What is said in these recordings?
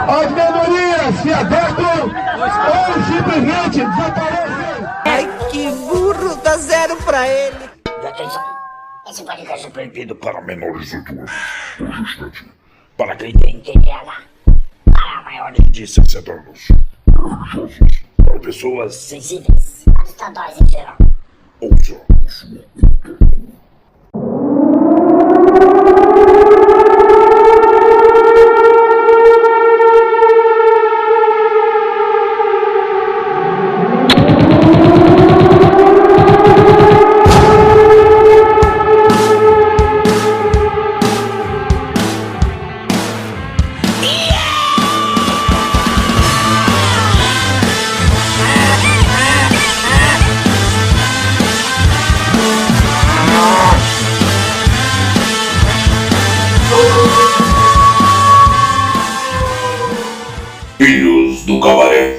As minorias se adotam ou simplesmente desaparecem. Ai, que burro, dá 0 pra ele. Atenção, esse podcast é proibido para menores de 18 anos, justamente para quem tem TDAH, para maiores de 60 anos, religiosos, para pessoas sensíveis, assustadores em geral. Ouça o som. Filhos do Cabaré.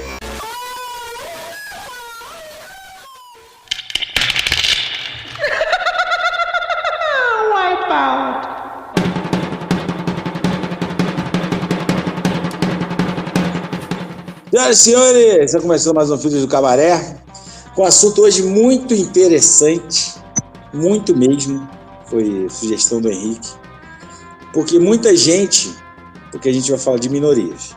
Senhoras e senhores, está começando mais um Filhos do Cabaré, com um assunto hoje muito interessante, muito mesmo, foi sugestão do Henrique, porque a gente vai falar de minorias,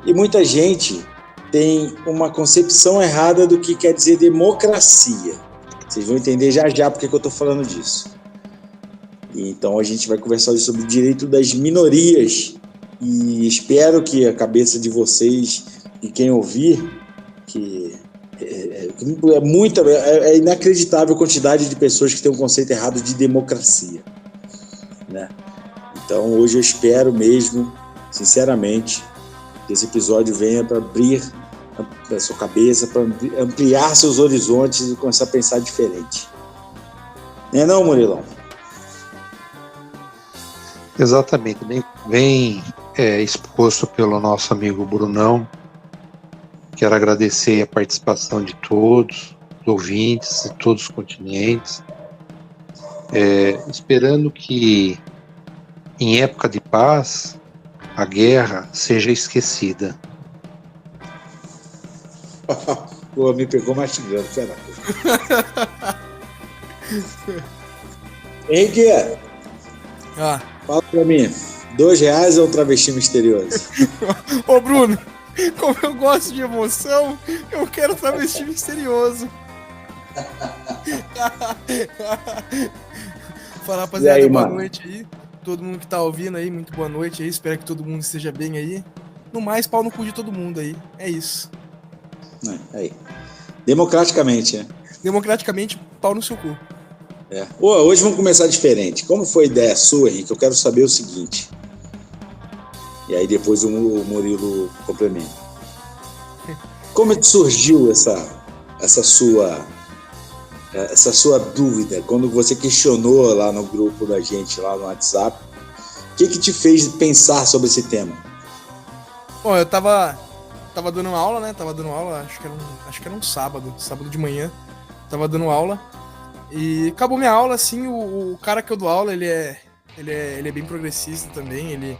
e muita gente tem uma concepção errada do que quer dizer democracia. Vocês vão entender já já porque que eu estou falando disso. E então a gente vai conversar hoje sobre o direito das minorias, e espero que a cabeça de vocês e quem ouvir, que é inacreditável a quantidade de pessoas que têm um conceito errado de democracia, né? Então hoje eu espero mesmo, sinceramente, que esse episódio venha para abrir a sua cabeça, para ampliar seus horizontes e começar a pensar diferente. Não, Murilão? Exatamente, bem exposto pelo nosso amigo Brunão. Quero agradecer a participação de todos, os ouvintes de todos os continentes, esperando que em época de paz a guerra seja esquecida. Pô, me pegou mastigando, pera. Henrique, fala pra mim, R$2 ou um travesti misterioso? Ô Bruno, como eu gosto de emoção, eu quero travesti misterioso. Fala, rapaziada, aí, boa mano? Noite aí. Todo mundo que tá ouvindo aí, muito boa noite aí. Espero que todo mundo esteja bem aí. No mais, pau no cu de todo mundo aí. É isso. Aí. Democraticamente, né? Democraticamente, pau no seu cu. Hoje vamos começar diferente. Como foi a ideia sua, Henrique? Eu quero saber o seguinte. E aí depois o Murilo complementa. Como é que surgiu essa sua dúvida? Quando você questionou lá no grupo da gente, lá no WhatsApp, o que te fez pensar sobre esse tema? Bom, eu tava dando aula, né? Acho que era um sábado de manhã. Tava dando aula. E acabou minha aula, assim, o cara que eu dou aula, ele é bem progressista também,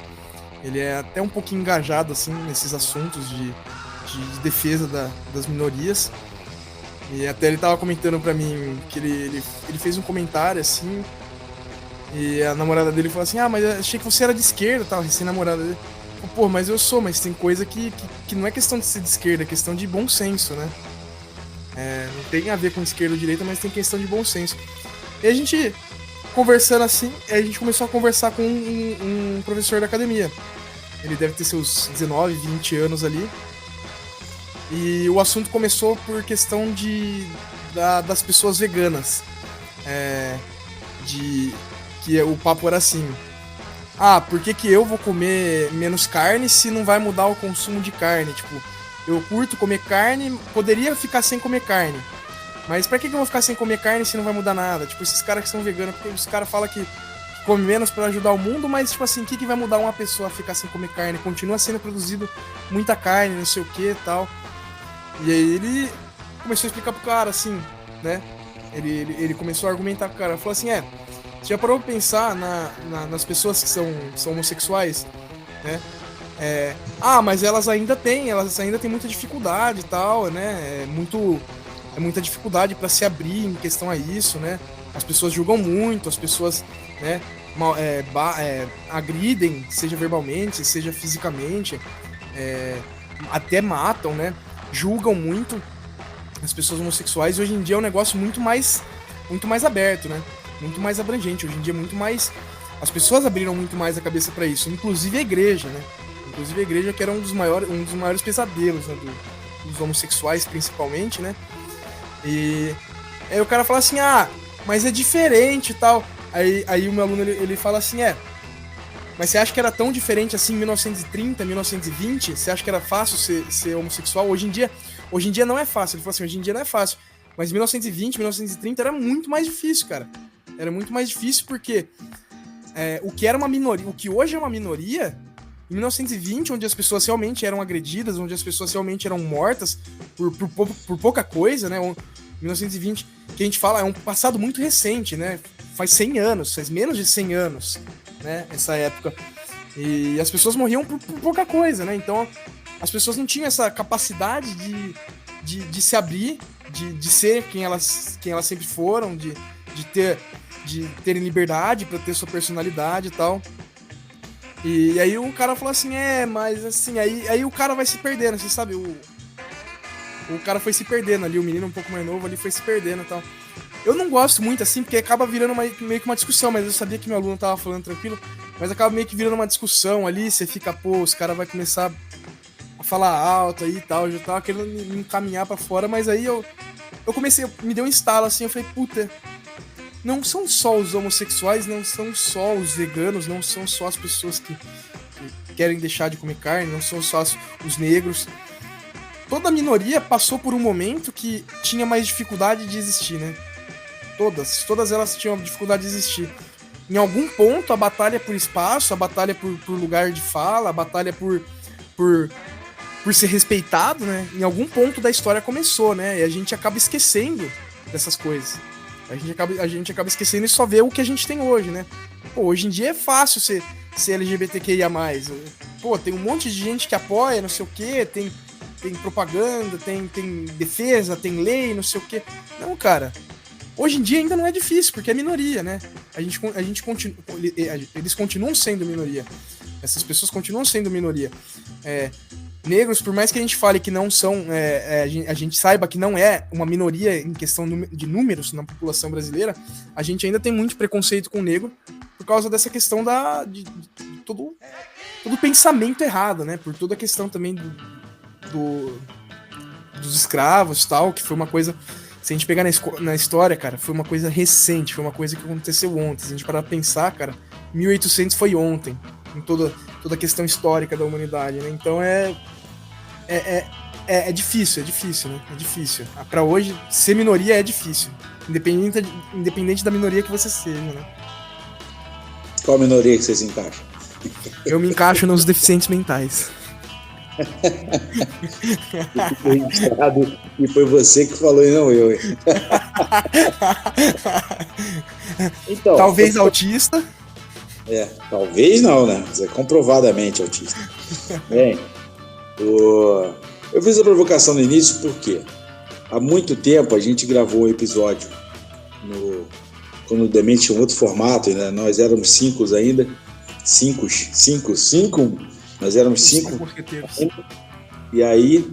ele é até um pouquinho engajado, assim, nesses assuntos de defesa das minorias. E até ele tava comentando pra mim que ele fez um comentário, assim, e a namorada dele falou assim, mas eu achei que você era de esquerda, tal, recém-namorada dele. Pô, mas eu sou, mas tem coisa que não é questão de ser de esquerda, é questão de bom senso, né? Não tem a ver com esquerda ou direita, mas tem questão de bom senso. E a gente, conversando assim, a gente começou a conversar com um professor da academia. Ele deve ter seus 19, 20 anos ali. E o assunto começou por questão das pessoas veganas. Que o papo era assim: por que eu vou comer menos carne se não vai mudar o consumo de carne? Tipo, eu curto comer carne, poderia ficar sem comer carne. Mas pra que eu vou ficar sem comer carne se não vai mudar nada? Tipo, esses caras que são veganos, porque os caras falam que come menos pra ajudar o mundo, mas tipo assim, o que vai mudar uma pessoa ficar sem comer carne? Continua sendo produzido muita carne, não sei o que e tal. E aí ele começou a explicar pro cara, assim, né? Ele começou a argumentar com o cara. Falou assim, você já parou pra pensar nas pessoas que são homossexuais, né? Mas elas ainda têm muita dificuldade e tal, né? É muita dificuldade para se abrir em questão a isso, né? As pessoas julgam muito, as pessoas, né, agridem, seja verbalmente, seja fisicamente, até matam, né? Julgam muito as pessoas homossexuais. Hoje em dia é um negócio muito mais aberto, né? Muito mais abrangente. Hoje em dia é muito mais... As pessoas abriram muito mais a cabeça para isso, inclusive a igreja, né? Inclusive a igreja, que era um dos maiores pesadelos, né, dos homossexuais, principalmente, né? E aí o cara fala assim, mas é diferente e tal. Aí o meu aluno, ele fala assim, mas você acha que era tão diferente assim em 1930, 1920? Você acha que era fácil ser homossexual? Hoje em dia não é fácil. Ele falou assim, hoje em dia não é fácil. Mas em 1920, 1930 era muito mais difícil, cara. Era muito mais difícil porque o que era uma minoria, o que hoje é uma minoria, em 1920, onde as pessoas realmente eram agredidas, onde as pessoas realmente eram mortas por pouca coisa, né? 1920, que a gente fala, é um passado muito recente, né? Faz 100 anos, faz menos de 100 anos, né? Essa época. E as pessoas morriam por pouca coisa, né? Então, as pessoas não tinham essa capacidade de se abrir, de ser quem elas sempre foram, de terem liberdade para ter sua personalidade e tal. E aí o cara falou assim, mas assim, aí o cara vai se perdendo, você sabe, o cara foi se perdendo ali, o menino um pouco mais novo ali foi se perdendo e tal. Eu não gosto muito assim, porque acaba virando meio que uma discussão, mas eu sabia que meu aluno tava falando tranquilo, mas acaba meio que virando uma discussão ali, você fica, os caras vai começar a falar alto aí e tal, eu já tava querendo me encaminhar pra fora, mas aí eu comecei, me deu um estalo assim, eu falei, puta, não são só os homossexuais, não são só os veganos, não são só as pessoas que querem deixar de comer carne, não são só os negros. Toda minoria passou por um momento que tinha mais dificuldade de existir, né? Todas elas tinham dificuldade de existir. Em algum ponto, a batalha por espaço, a batalha por lugar de fala, a batalha por ser respeitado, né? Em algum ponto da história começou, né? E a gente acaba esquecendo dessas coisas. A gente acaba esquecendo e só vê o que a gente tem hoje, né? Hoje em dia é fácil ser LGBTQIA+. Tem um monte de gente que apoia, não sei o quê, tem propaganda, tem defesa, tem lei, não sei o quê. Não, cara. Hoje em dia ainda não é difícil, porque é minoria, né? Eles continuam sendo minoria. Essas pessoas continuam sendo minoria. Negros, por mais que a gente fale que não são, a gente saiba que não é uma minoria em questão de números na população brasileira, a gente ainda tem muito preconceito com o negro por causa dessa questão de todo o pensamento errado, né? Por toda a questão também dos escravos e tal, que foi uma coisa, se a gente pegar na história, cara, foi uma coisa recente, foi uma coisa que aconteceu ontem. Se a gente parar pra pensar, cara, 1800 foi ontem, em toda a questão histórica da humanidade, né? Então é difícil, né? É difícil. Pra hoje, ser minoria é difícil. Independente da minoria que você seja, né? Qual minoria que você se encaixa? Eu me encaixo nos deficientes mentais. E foi você que falou e não eu. Então, talvez autista. Talvez não, né? Você é comprovadamente autista. Bem, eu fiz a provocação no início porque há muito tempo a gente gravou um episódio quando o Demente tinha um outro formato, né? Nós éramos 5 ainda. 5. Nós éramos 5. E aí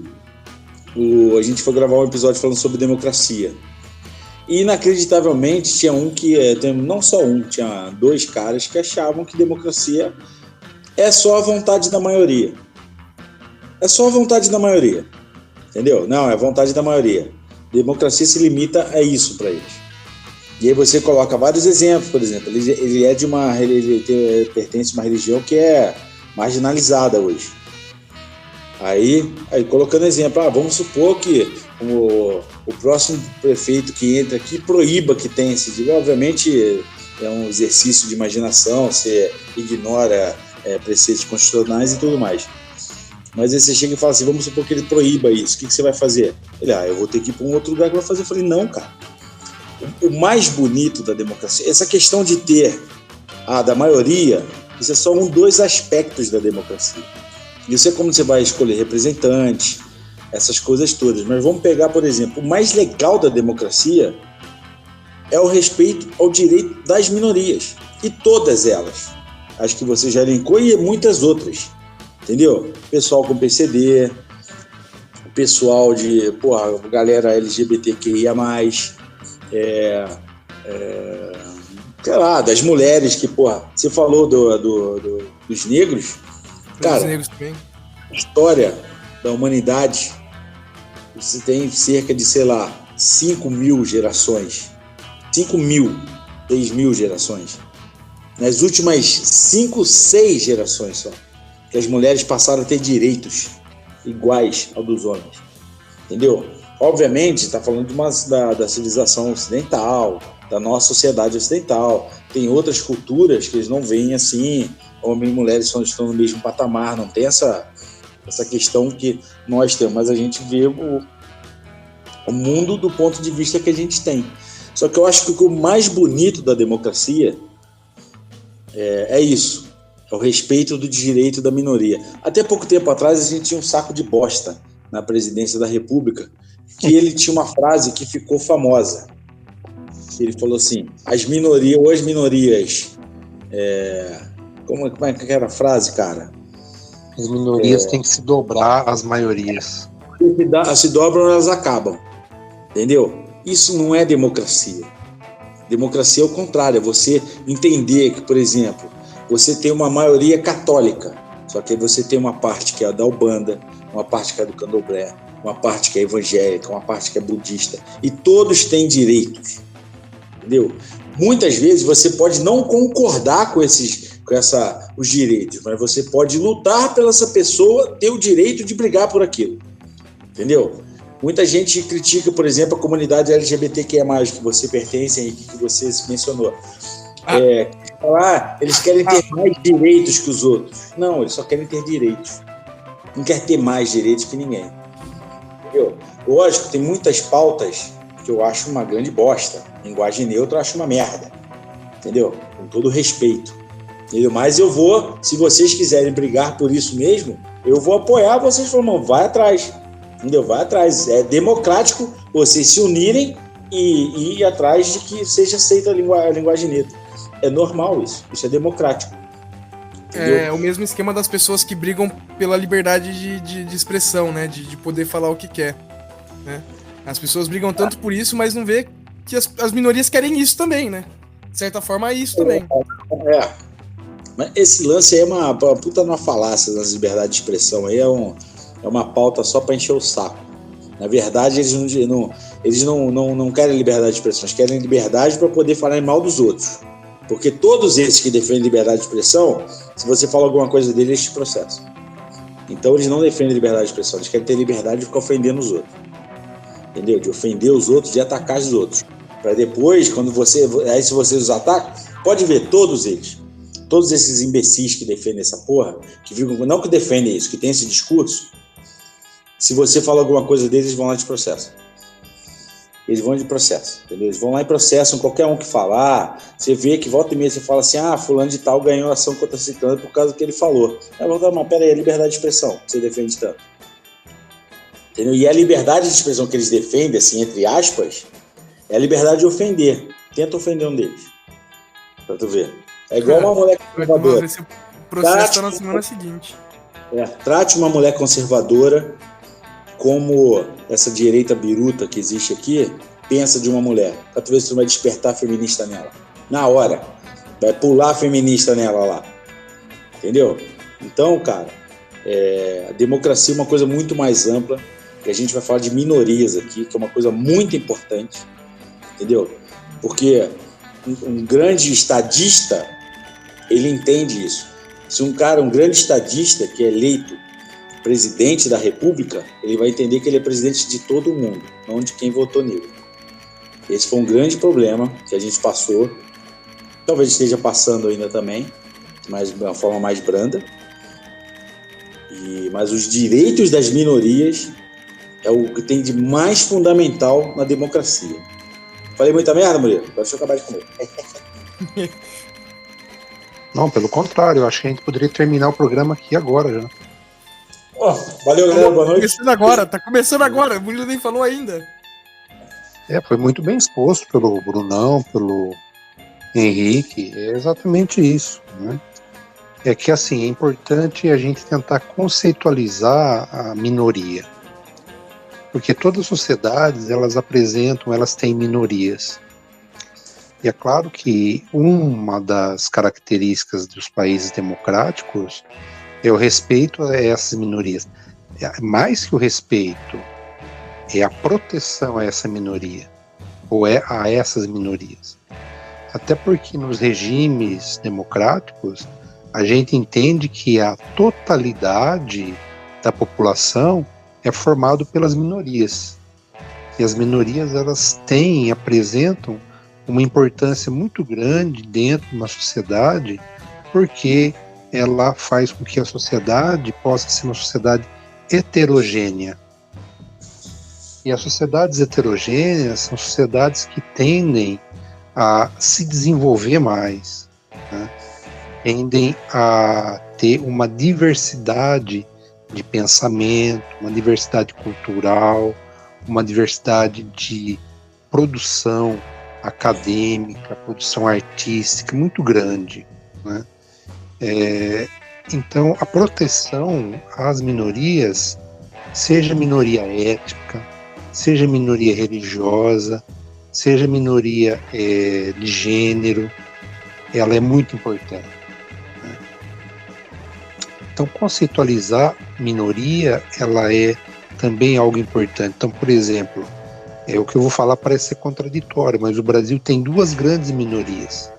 a gente foi gravar um episódio falando sobre democracia. E inacreditavelmente tinha não só tinha 2 caras que achavam que democracia é só a vontade da maioria. É só a vontade da maioria. Entendeu? Não, é a vontade da maioria. Democracia se limita a isso para eles. E aí você coloca vários exemplos, por exemplo, ele pertence a uma religião que é marginalizada hoje. Aí colocando exemplo, vamos supor que o próximo prefeito que entra aqui proíba que tenha esse... Obviamente é um exercício de imaginação, você ignora preceitos constitucionais e tudo mais. Mas aí você chega e fala assim, vamos supor que ele proíba isso, o que você vai fazer? Ele, eu vou ter que ir para um outro lugar que vai fazer. Eu falei, não, cara. O mais bonito da democracia, essa questão de ter da maioria, isso é só 2 aspectos da democracia. Isso é como você vai escolher representantes, essas coisas todas. Mas vamos pegar, por exemplo, o mais legal da democracia é o respeito ao direito das minorias. E todas elas. Acho que você já elencou e muitas outras. Entendeu? Pessoal com PCD, pessoal de, galera LGBTQIA+, sei lá, das mulheres que, você falou dos negros. Cara, a história da humanidade, você tem cerca de, 5.000 gerações. 5.000, 6.000 gerações. Nas últimas 5, 6 gerações só, que as mulheres passaram a ter direitos iguais ao dos homens. Entendeu? Obviamente, está falando da civilização ocidental, da nossa sociedade ocidental. Tem outras culturas que eles não veem assim, homens e mulheres estão no mesmo patamar, não tem essa questão que nós temos, mas a gente vê o mundo do ponto de vista que a gente tem. Só que eu acho que o mais bonito da democracia é isso, é o respeito do direito da minoria. Até pouco tempo atrás a gente tinha um saco de bosta na presidência da República, que ele tinha uma frase que ficou famosa. Ele falou assim, as minorias, como é que era a frase, cara? As minorias têm que se dobrar às maiorias. Se dobram, elas acabam. Entendeu? Isso não é democracia. Democracia é o contrário, é você entender que, por exemplo, você tem uma maioria católica, só que aí você tem uma parte que é da Umbanda, uma parte que é do Candomblé, uma parte que é evangélica, uma parte que é budista, e todos têm direitos. Entendeu? Muitas vezes você pode não concordar com os direitos, mas você pode lutar pela essa pessoa ter o direito de brigar por aquilo. Entendeu? Muita gente critica, por exemplo, a comunidade LGBTQIA+, que você pertence, Henrique, que você mencionou. Eles querem ter mais direitos que os outros. Não, eles só querem ter direitos. Não quer ter mais direitos que ninguém. Entendeu? Lógico, tem muitas pautas que eu acho uma grande bosta. Linguagem neutra eu acho uma merda. Entendeu? Com todo respeito. Entendeu? Mas eu vou, se vocês quiserem brigar por isso mesmo, eu vou apoiar vocês falando, vai atrás. Entendeu? Vai atrás. É democrático vocês se unirem e ir atrás de que seja aceita a linguagem neutra. É normal isso. Isso é democrático. Entendeu? É o mesmo esquema das pessoas que brigam pela liberdade de expressão, né? De poder falar o que quer. Né? As pessoas brigam tanto por isso, mas não vê que as minorias querem isso também, né? De certa forma, é isso também. Mas esse lance aí é uma puta numa falácia das liberdades de expressão. Aí é uma pauta só para encher o saco. Na verdade, eles não querem liberdade de expressão, eles querem liberdade para poder falar mal dos outros. Porque todos esses que defendem liberdade de expressão, se você fala alguma coisa deles, eles te processam. Então eles não defendem liberdade de expressão, eles querem ter liberdade de ficar ofendendo os outros. Entendeu? De ofender os outros, de atacar os outros. Para depois, se você os ataca, pode ver todos eles. Todos esses imbecis que defendem essa porra, que ficam, não que defendem isso, que tem esse discurso, se você fala alguma coisa deles, eles vão lá e te processam. Eles vão de processo, entendeu? Eles vão lá e processam qualquer um que falar. Você vê que volta e meia você fala assim, fulano de tal ganhou ação contra ciclano por causa do que ele falou. Mas peraí, a liberdade de expressão que você defende tanto. Entendeu? E a liberdade de expressão que eles defendem, assim, entre aspas, é a liberdade de ofender. Tenta ofender um deles. Pra tu ver. É igual uma mulher conservadora. Esse processo tá na semana seguinte. Trate uma mulher conservadora como essa direita biruta que existe aqui pensa de uma mulher. Pra tu ver se tu vai despertar feminista nela. Na hora. Vai pular feminista nela lá. Entendeu? Então, cara, a democracia é uma coisa muito mais ampla. E a gente vai falar de minorias aqui, que é uma coisa muito importante. Entendeu? Porque um grande estadista, ele entende isso. Se um grande estadista que é eleito presidente da República, ele vai entender que ele é presidente de todo mundo, não de quem votou nele. Esse foi um grande problema que a gente passou, talvez esteja passando ainda também, mas de uma forma mais branda. Mas os direitos das minorias é o que tem de mais fundamental na democracia. Falei muita merda, Murilo? Deixa eu acabar de comer. Não, pelo contrário, eu acho que a gente poderia terminar o programa aqui agora já. Valeu, galera. Boa noite. Tá começando agora. O Murilo nem falou ainda. Foi muito bem exposto pelo Brunão, pelo Henrique. É exatamente isso, né? É que, assim, é importante a gente tentar conceitualizar a minoria. Porque todas as sociedades, elas têm minorias. E é claro que uma das características dos países democráticos é o respeito a essas minorias. Mais que o respeito, é a proteção a essa minoria, ou a essas minorias. Até porque nos regimes democráticos, a gente entende que a totalidade da população é formado pelas minorias. E as minorias, elas apresentam uma importância muito grande dentro de uma sociedade, porque ela faz com que a sociedade possa ser uma sociedade heterogênea. E as sociedades heterogêneas são sociedades que tendem a se desenvolver mais, né? Tendem a ter uma diversidade de pensamento, uma diversidade cultural, uma diversidade de produção acadêmica, produção artística muito grande, né? Então, a proteção às minorias, seja minoria étnica, seja minoria religiosa, seja minoria de gênero, ela é muito importante, né? Então, conceitualizar minoria, ela é também algo importante. Então, por exemplo, o que eu vou falar parece ser contraditório, mas o Brasil tem duas grandes minorias.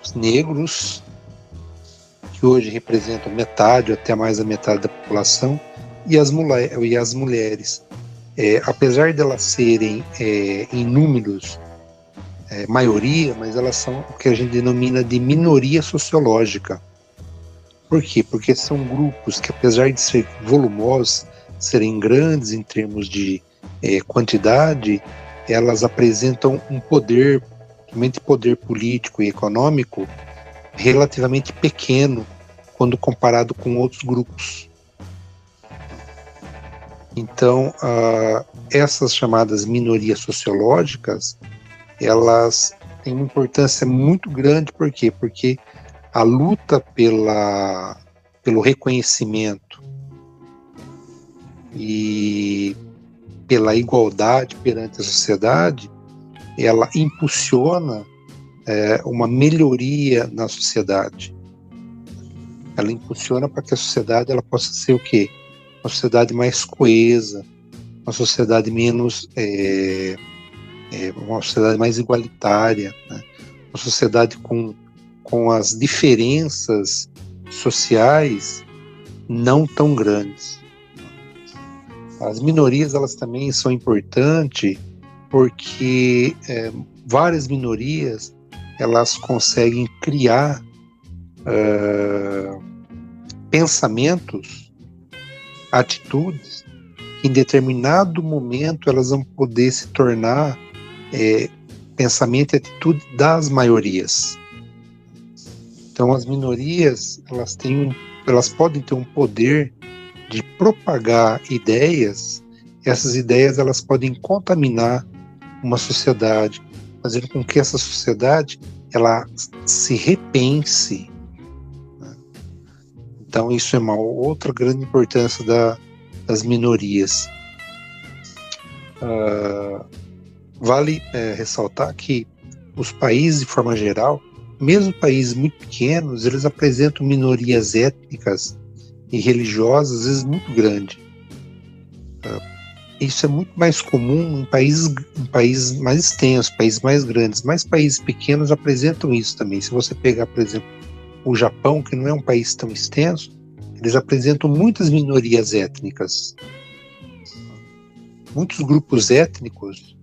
Os negros, que hoje representam metade ou até mais da metade da população, e as mulheres. Apesar de elas serem em números maioria, mas elas são o que a gente denomina de minoria sociológica. Por quê? Porque são grupos que, apesar de ser volumosos, serem grandes em termos de quantidade, elas apresentam um poder, somente poder político e econômico, relativamente pequeno quando comparado com outros grupos. Então, essas chamadas minorias sociológicas, elas têm uma importância muito grande. Por quê? Porque a luta pelo reconhecimento e pela igualdade perante a sociedade, ela impulsiona uma melhoria na sociedade. Ela impulsiona para que a sociedade ela possa ser o quê? Uma sociedade mais coesa, uma sociedade menos, uma sociedade mais igualitária, né? Uma sociedade com as diferenças sociais não tão grandes. As minorias, elas também são importantes porque várias minorias, elas conseguem criar pensamentos, atitudes, que em determinado momento elas vão poder se tornar pensamento e atitude das maiorias. Então as minorias, elas podem ter um poder de propagar ideias. Essas ideias, elas podem contaminar uma sociedade, fazendo com que essa sociedade ela se repense, né? Então isso é uma outra grande importância das minorias. Vale ressaltar que os países, de forma geral, mesmo países muito pequenos, eles apresentam minorias étnicas e religiosas, às vezes muito grandes. Isso é muito mais comum em países mais extensos, países mais grandes, mas países pequenos apresentam isso também. Se você pegar, por exemplo, o Japão, que não é um país tão extenso, eles apresentam muitas minorias étnicas, muitos grupos étnicos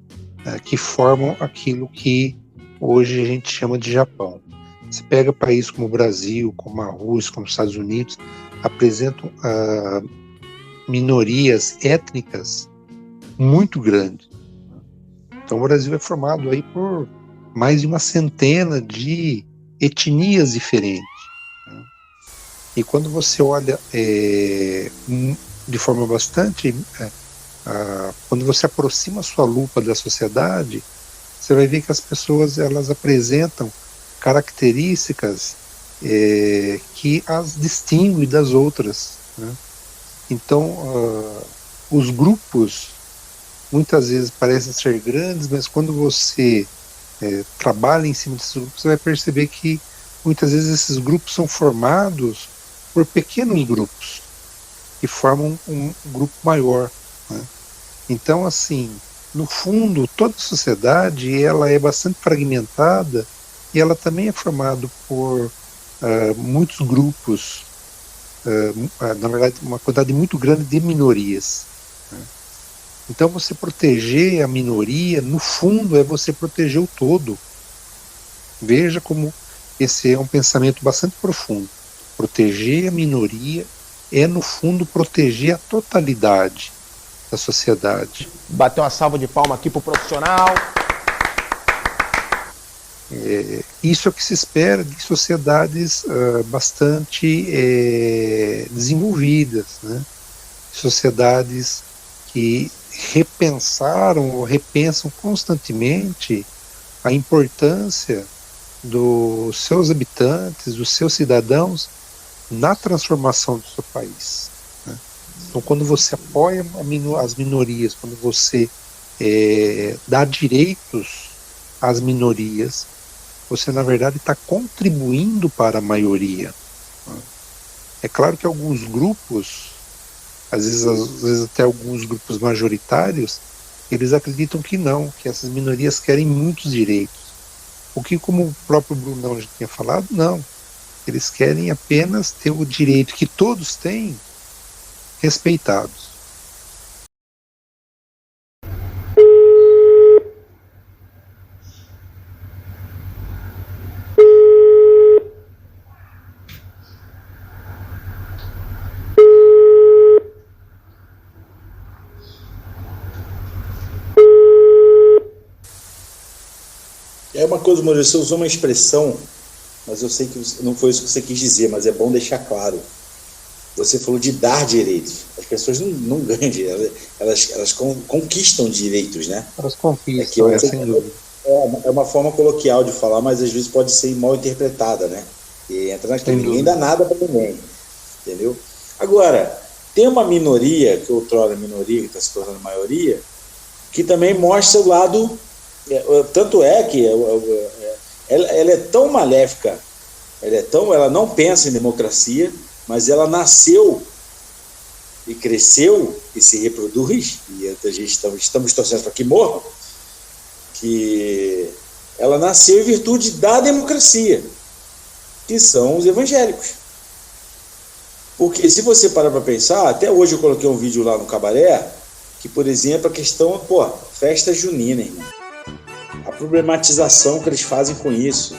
que formam aquilo que hoje a gente chama de Japão. Você pega países como o Brasil, como a Rússia, como os Estados Unidos, apresentam minorias étnicas muito grandes. Então o Brasil é formado aí por mais de uma centena de etnias diferentes, né? E quando você olha de forma bastante... quando você aproxima a sua lupa da sociedade, você vai ver que as pessoas elas apresentam características que as distinguem das outras, né? Então, os grupos muitas vezes parecem ser grandes, mas quando você trabalha em cima desses grupos, você vai perceber que muitas vezes esses grupos são formados por pequenos grupos que formam um grupo maior, né? Então, assim, no fundo, toda a sociedade ela é bastante fragmentada e ela também é formada por muitos grupos, na verdade, uma quantidade muito grande de minorias, né? Então, você proteger a minoria, no fundo, é você proteger o todo. Veja como esse é um pensamento bastante profundo. Proteger a minoria é, no fundo, proteger a totalidade da sociedade. Bateu uma salva de palma aqui pro profissional. Isso é o que se espera de sociedades bastante desenvolvidas, né? Sociedades que repensaram ou repensam constantemente a importância dos seus habitantes, dos seus cidadãos na transformação do seu país, né? Então, quando você apoia as minorias, quando você dá direitos às minorias, você na verdade está contribuindo para a maioria, né? É claro que alguns grupos, às vezes até alguns grupos majoritários, eles acreditam que não, que essas minorias querem muitos direitos. O que, como o próprio Brunão já tinha falado, não. Eles querem apenas ter o direito que todos têm respeitados. É uma coisa, Maurício, você usou uma expressão, mas eu sei que não foi isso que você quis dizer, mas é bom deixar claro. Você falou de dar direitos. As pessoas não ganham direitos, elas conquistam direitos, né? Elas conquistam, sem dúvida. É uma forma coloquial de falar, mas às vezes pode ser mal interpretada, né? E entra naquilo, ninguém dá nada para ninguém, entendeu? Agora, tem uma minoria, que outrora minoria, que está se tornando maioria, que também mostra o lado... tanto é que ela é tão maléfica, ela não pensa em democracia, mas ela nasceu e cresceu e se reproduz, e a gente estamos torcendo para que morra, que ela nasceu em virtude da democracia, que são os evangélicos. Porque se você parar para pensar, até hoje eu coloquei um vídeo lá no Cabaré, que, por exemplo, a questão, festa junina, irmão. A problematização que eles fazem com isso,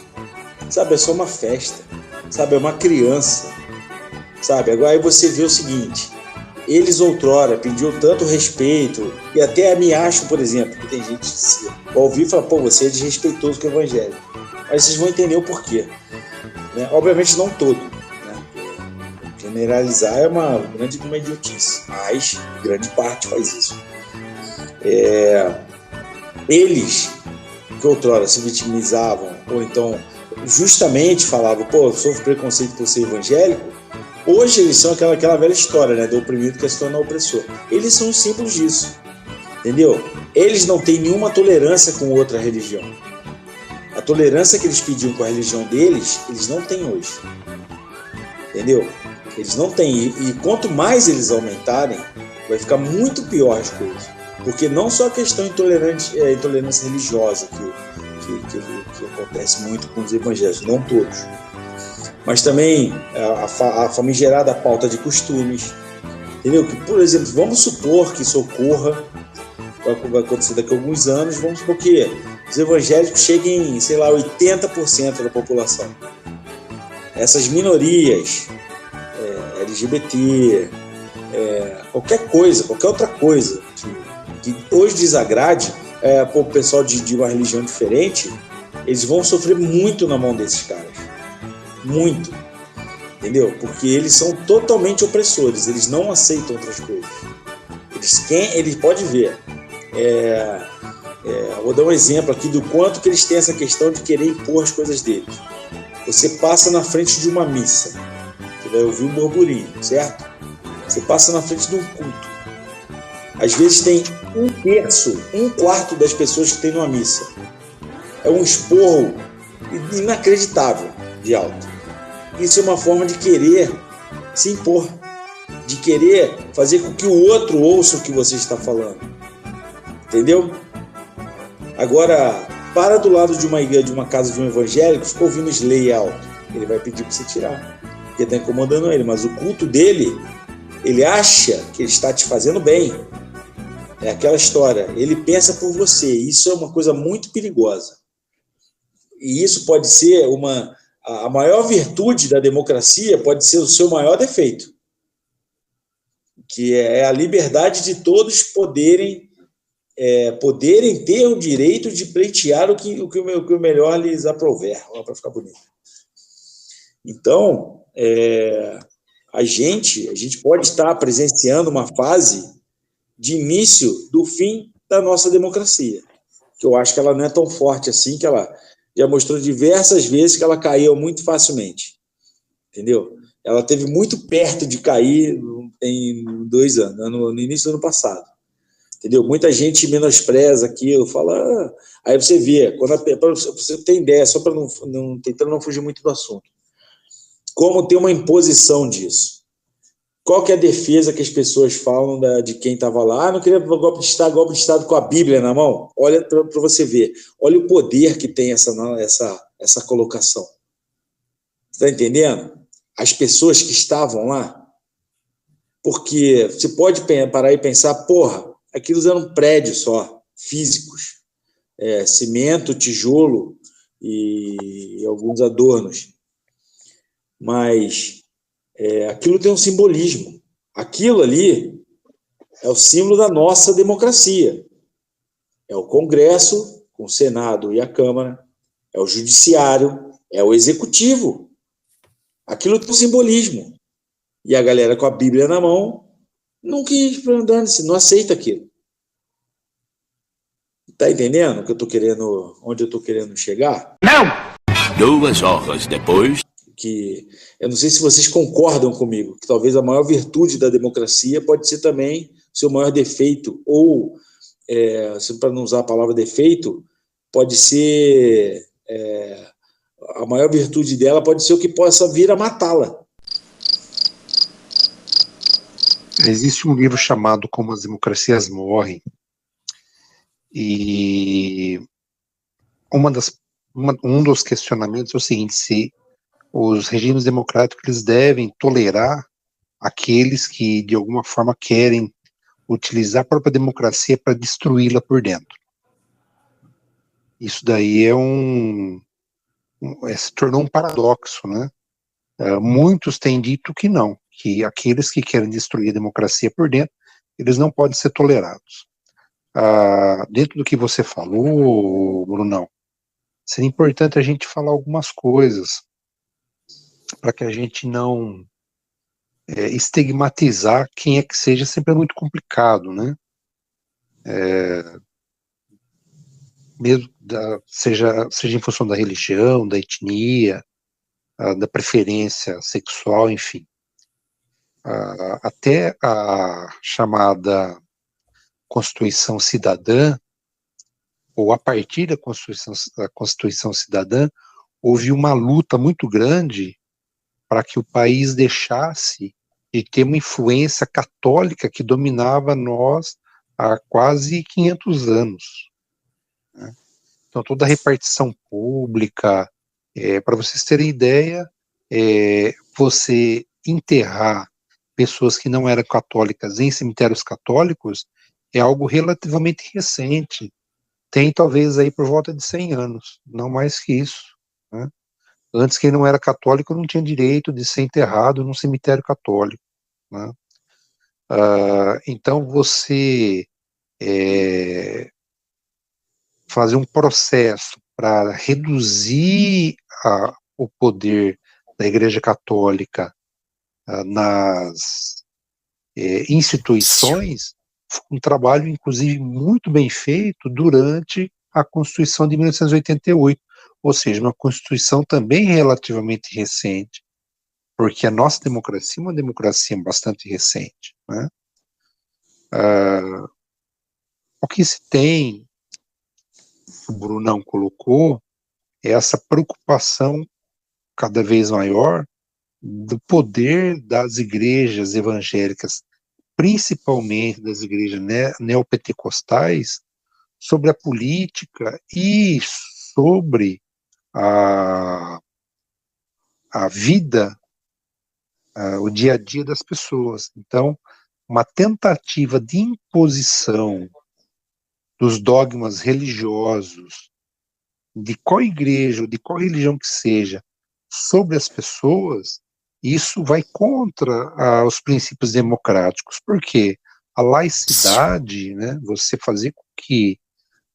sabe, é só uma festa, sabe, é uma criança, sabe. Agora aí você vê o seguinte, eles outrora pediam tanto respeito, e até me acham, por exemplo, que tem gente que se ouvir e fala, você é desrespeitoso com o evangelho, mas vocês vão entender o porquê, né? Obviamente não todo, né? Generalizar é uma grande idiotice, mas grande parte faz isso. Eles que outrora se vitimizavam, ou então justamente falavam, eu sofro preconceito por ser evangélico, hoje eles são aquela velha história, né, do oprimido que se torna opressor. Eles são os símbolos disso, entendeu? Eles não têm nenhuma tolerância com outra religião. A tolerância que eles pediam com a religião deles, eles não têm hoje, entendeu? Eles não têm, e quanto mais eles aumentarem, vai ficar muito pior as coisas. Porque não só a questão intolerância religiosa que acontece muito com os evangélicos, não todos, mas também a famigerada pauta de costumes, entendeu? Que, por exemplo, vamos supor que isso ocorra, vai acontecer daqui a alguns anos, vamos supor que os evangélicos cheguem, 80% da população. Essas minorias, LGBT, qualquer outra coisa que hoje desagrade o pessoal de uma religião diferente, eles vão sofrer muito na mão desses caras. Muito. entendeu? Porque eles são totalmente opressores, eles não aceitam outras coisas. Eles podem ver. Vou dar um exemplo aqui do quanto que eles têm essa questão de querer impor as coisas deles. Você passa na frente de uma missa, você vai ouvir um burburinho, certo? Você passa na frente de um culto. Às vezes tem 1/4 das pessoas que tem numa missa. É um esporro inacreditável de alto. Isso é uma forma de querer se impor, de querer fazer com que o outro ouça o que você está falando. Entendeu? Agora, para do lado de uma igreja, de uma casa de um evangélico, fica ouvindo Slay alto. Ele vai pedir para você tirar, porque está incomodando ele. Mas o culto dele, ele acha que ele está te fazendo bem. É aquela história. Ele pensa por você. Isso é uma coisa muito perigosa. E isso pode ser a maior virtude da democracia, pode ser o seu maior defeito, que é a liberdade de todos poderem ter o direito de pleitear o que melhor lhes aprouver, para ficar bonito. Então, a gente pode estar presenciando uma fase de início do fim da nossa democracia, que eu acho que ela não é tão forte assim, que ela já mostrou diversas vezes que ela caiu muito facilmente, entendeu? Ela esteve muito perto de cair em 2 anos, no início do ano passado. Entendeu? Muita gente menospreza aquilo, fala. Aí você vê, para você ter ideia, só para tentando não fugir muito do assunto, como tem uma imposição disso. Qual que é a defesa que as pessoas falam de quem estava lá? Não queria golpe de Estado com a Bíblia na mão. Olha para você ver. Olha o poder que tem essa colocação. Você está entendendo? As pessoas que estavam lá. Porque você pode parar e pensar, porra, aquilo eram prédios só, físicos. Cimento, tijolo e alguns adornos. Mas aquilo tem um simbolismo. Aquilo ali é o símbolo da nossa democracia. É o Congresso, com o Senado e a Câmara, é o Judiciário, é o Executivo. Aquilo tem um simbolismo. E a galera com a Bíblia na mão não quis, não aceita aquilo. Tá entendendo onde eu tô querendo chegar? Não! 2 horas depois. Que eu não sei se vocês concordam comigo, que talvez a maior virtude da democracia pode ser também seu maior defeito, ou, para não usar a palavra defeito, pode ser a maior virtude dela pode ser o que possa vir a matá-la. Existe um livro chamado Como as Democracias Morrem, e um dos questionamentos é o seguinte: se os regimes democráticos eles devem tolerar aqueles que de alguma forma querem utilizar a própria democracia para destruí-la por dentro. Isso daí se tornou um paradoxo, né? Muitos têm dito que não, que aqueles que querem destruir a democracia por dentro, eles não podem ser tolerados. Dentro do que você falou, Brunão, seria importante a gente falar algumas coisas para que a gente não estigmatizar quem é que seja, sempre é muito complicado, né? Mesmo seja em função da religião, da etnia, da preferência sexual, enfim. Até a chamada Constituição Cidadã, ou a partir da Constituição Cidadã, houve uma luta muito grande para que o país deixasse de ter uma influência católica que dominava nós há quase 500 anos. Né? Então, toda a repartição pública, para vocês terem ideia, você enterrar pessoas que não eram católicas em cemitérios católicos é algo relativamente recente. Tem talvez aí por volta de 100 anos, não mais que isso. Né? Antes, quem não era católico não tinha direito de ser enterrado num cemitério católico. Né? Então, você fazer um processo para reduzir o poder da Igreja Católica nas instituições, foi um trabalho, inclusive, muito bem feito durante a Constituição de 1888, ou seja, uma Constituição também relativamente recente, porque a nossa democracia é uma democracia bastante recente, né? O que se tem, o Brunão colocou, é essa preocupação cada vez maior do poder das igrejas evangélicas, principalmente das igrejas neopentecostais, sobre a política e sobre a vida, o dia a dia das pessoas. Então, uma tentativa de imposição dos dogmas religiosos, de qual igreja, ou de qual religião que seja, sobre as pessoas, isso vai contra os princípios democráticos. Por quê? A laicidade, né, você fazer com que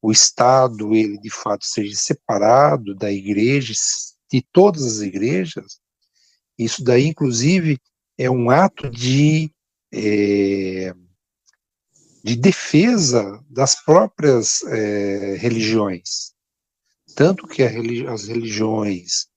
o Estado, ele de fato seja separado da igreja, de todas as igrejas, isso daí, inclusive, é um ato de defesa das próprias religiões. Tanto que as religiões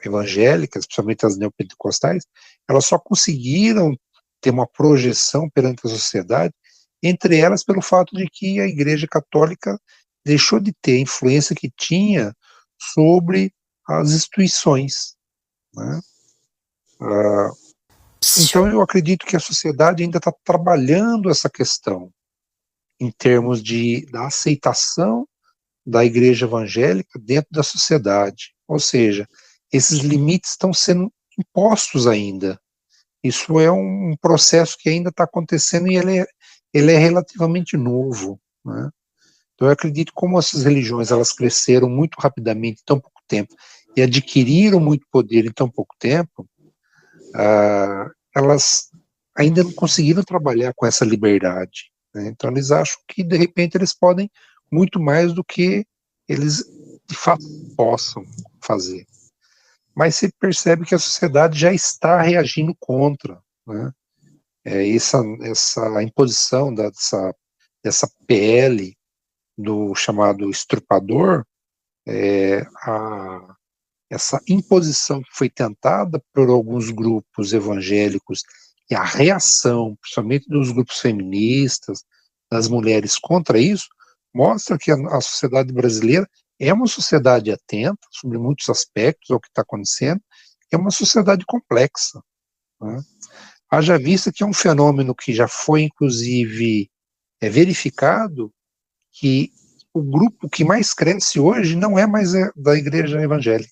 evangélicas, principalmente as neopentecostais, elas só conseguiram ter uma projeção perante a sociedade, entre elas pelo fato de que a Igreja Católica deixou de ter a influência que tinha sobre as instituições, né? Então eu acredito que a sociedade ainda está trabalhando essa questão em termos da aceitação da igreja evangélica dentro da sociedade. Ou seja, esses limites estão sendo impostos ainda. Isso é um processo que ainda está acontecendo e ele é relativamente novo, né? Então eu acredito que como essas religiões elas cresceram muito rapidamente em tão pouco tempo e adquiriram muito poder em tão pouco tempo, elas ainda não conseguiram trabalhar com essa liberdade, né? Então eles acham que de repente eles podem muito mais do que eles de fato possam fazer. Mas se percebe que a sociedade já está reagindo contra, né? Essa imposição dessa PL do chamado estrupador, essa imposição que foi tentada por alguns grupos evangélicos e a reação, principalmente dos grupos feministas, das mulheres contra isso, mostra que a sociedade brasileira é uma sociedade atenta sobre muitos aspectos ao que está acontecendo, é uma sociedade complexa, né? Haja vista que é um fenômeno que já foi, inclusive, verificado, que o grupo que mais cresce hoje não é mais da igreja evangélica.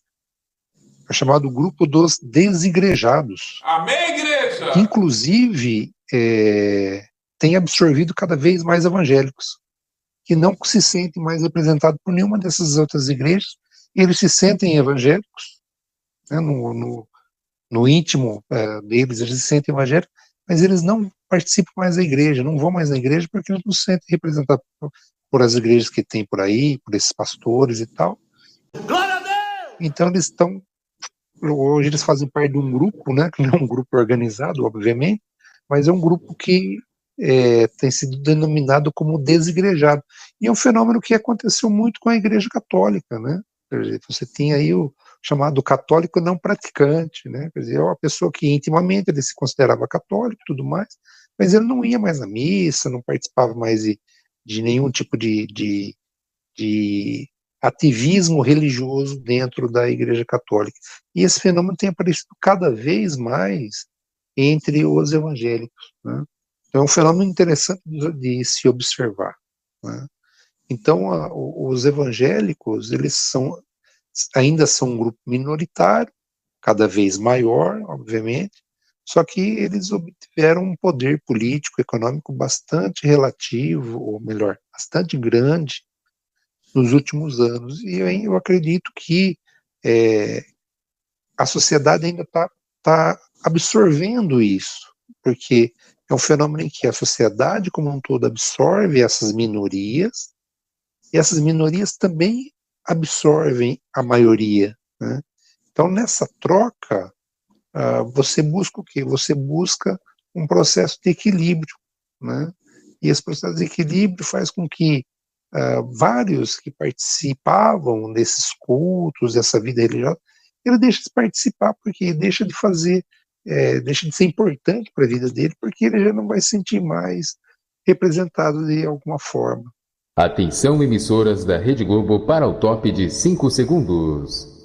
É chamado grupo dos desigrejados. Amém, igreja! Que, inclusive, tem absorvido cada vez mais evangélicos, que não se sentem mais representados por nenhuma dessas outras igrejas, eles se sentem evangélicos, né, no íntimo deles, eles se sentem evangélicos, mas eles não participam mais da igreja, não vão mais na igreja porque eles não se sentem representados por as igrejas que tem por aí, por esses pastores e tal. Glória a Deus! Então hoje eles fazem parte de um grupo, né, que não é um grupo organizado, obviamente, mas é um grupo que tem sido denominado como desigrejado. E é um fenômeno que aconteceu muito com a Igreja Católica, né? Quer dizer, você tem aí o chamado católico não praticante, né? Quer dizer, é uma pessoa que intimamente ele se considerava católico e tudo mais, mas ele não ia mais à missa, não participava mais de nenhum tipo de ativismo religioso dentro da Igreja Católica. E esse fenômeno tem aparecido cada vez mais entre os evangélicos, né? Então é um fenômeno interessante de se observar, né? Então os evangélicos, eles ainda são um grupo minoritário, cada vez maior, obviamente, só que eles obtiveram um poder político, econômico bastante relativo, ou melhor, bastante grande nos últimos anos. E eu acredito que a sociedade ainda está absorvendo isso, porque é um fenômeno em que a sociedade como um todo absorve essas minorias, e essas minorias também absorvem a maioria, né? Então, nessa troca, você busca o quê? Você busca um processo de equilíbrio, né? E esse processo de equilíbrio faz com que vários que participavam desses cultos, dessa vida religiosa, ele deixa de participar, porque deixa de fazer, deixa de ser importante para a vida dele, porque ele já não vai se sentir mais representado de alguma forma. Atenção, emissoras da Rede Globo, para o top de 5 segundos.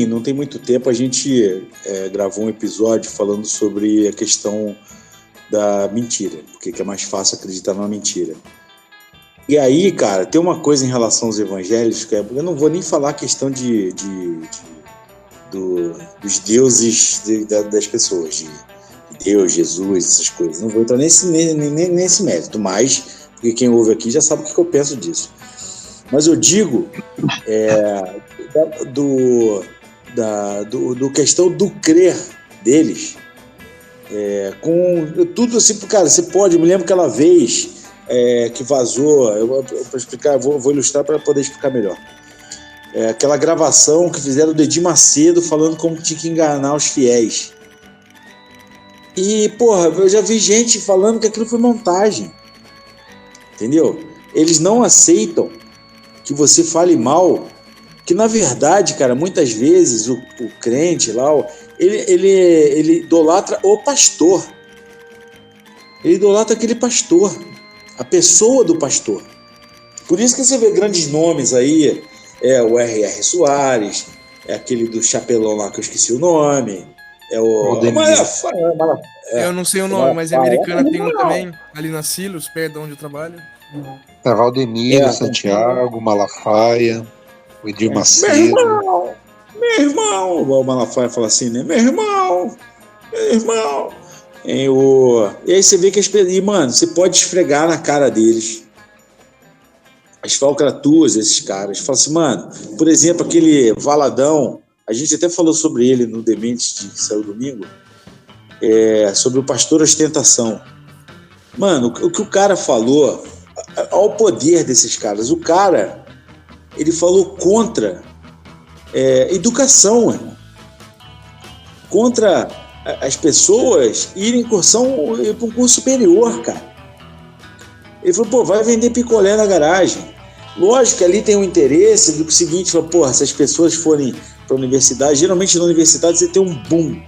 Não tem muito tempo a gente gravou um episódio falando sobre a questão da mentira, porque é mais fácil acreditar numa mentira. E aí, cara, tem uma coisa em relação aos evangélicos, que eu não vou nem falar a questão dos deuses das pessoas, de Deus, Jesus, essas coisas. Não vou entrar nesse mérito, mas porque quem ouve aqui já sabe o que eu penso disso. Mas eu digo do questão do crer deles, com tudo assim, cara, você pode, eu me lembro aquela vez que vazou, para explicar, vou ilustrar para poder explicar melhor, aquela gravação que fizeram do Edir Macedo falando como tinha que enganar os fiéis, e porra, eu já vi gente falando que aquilo foi montagem, entendeu? Eles não aceitam que você fale mal, que na verdade, cara, muitas vezes o crente lá, ele idolatra o pastor. Ele idolatra aquele pastor, a pessoa do pastor. Por isso que você vê grandes nomes aí, o R.R. Soares, aquele do chapelão lá que eu esqueci o nome, eu não sei o nome, mas em Americana tem um também, ali na Silos, perto de onde eu trabalho. Valdemiro, Santiago, Malafaia, o Edir Macedo. Meu irmão, o Malafaia fala assim, né? Meu irmão. E aí você vê que mano, você pode esfregar na cara deles as falcaturas desses caras. Fala assim, mano, por exemplo, aquele Valadão, a gente até falou sobre ele no Dementes que saiu domingo, sobre o pastor ostentação. Mano, o que o cara falou, ao poder desses caras, o cara, ele falou contra educação, irmão. Contra as pessoas irem para um curso superior, cara. Ele falou, vai vender picolé na garagem. Lógico que ali tem um interesse do seguinte, se as pessoas forem para a universidade, geralmente na universidade você tem um boom,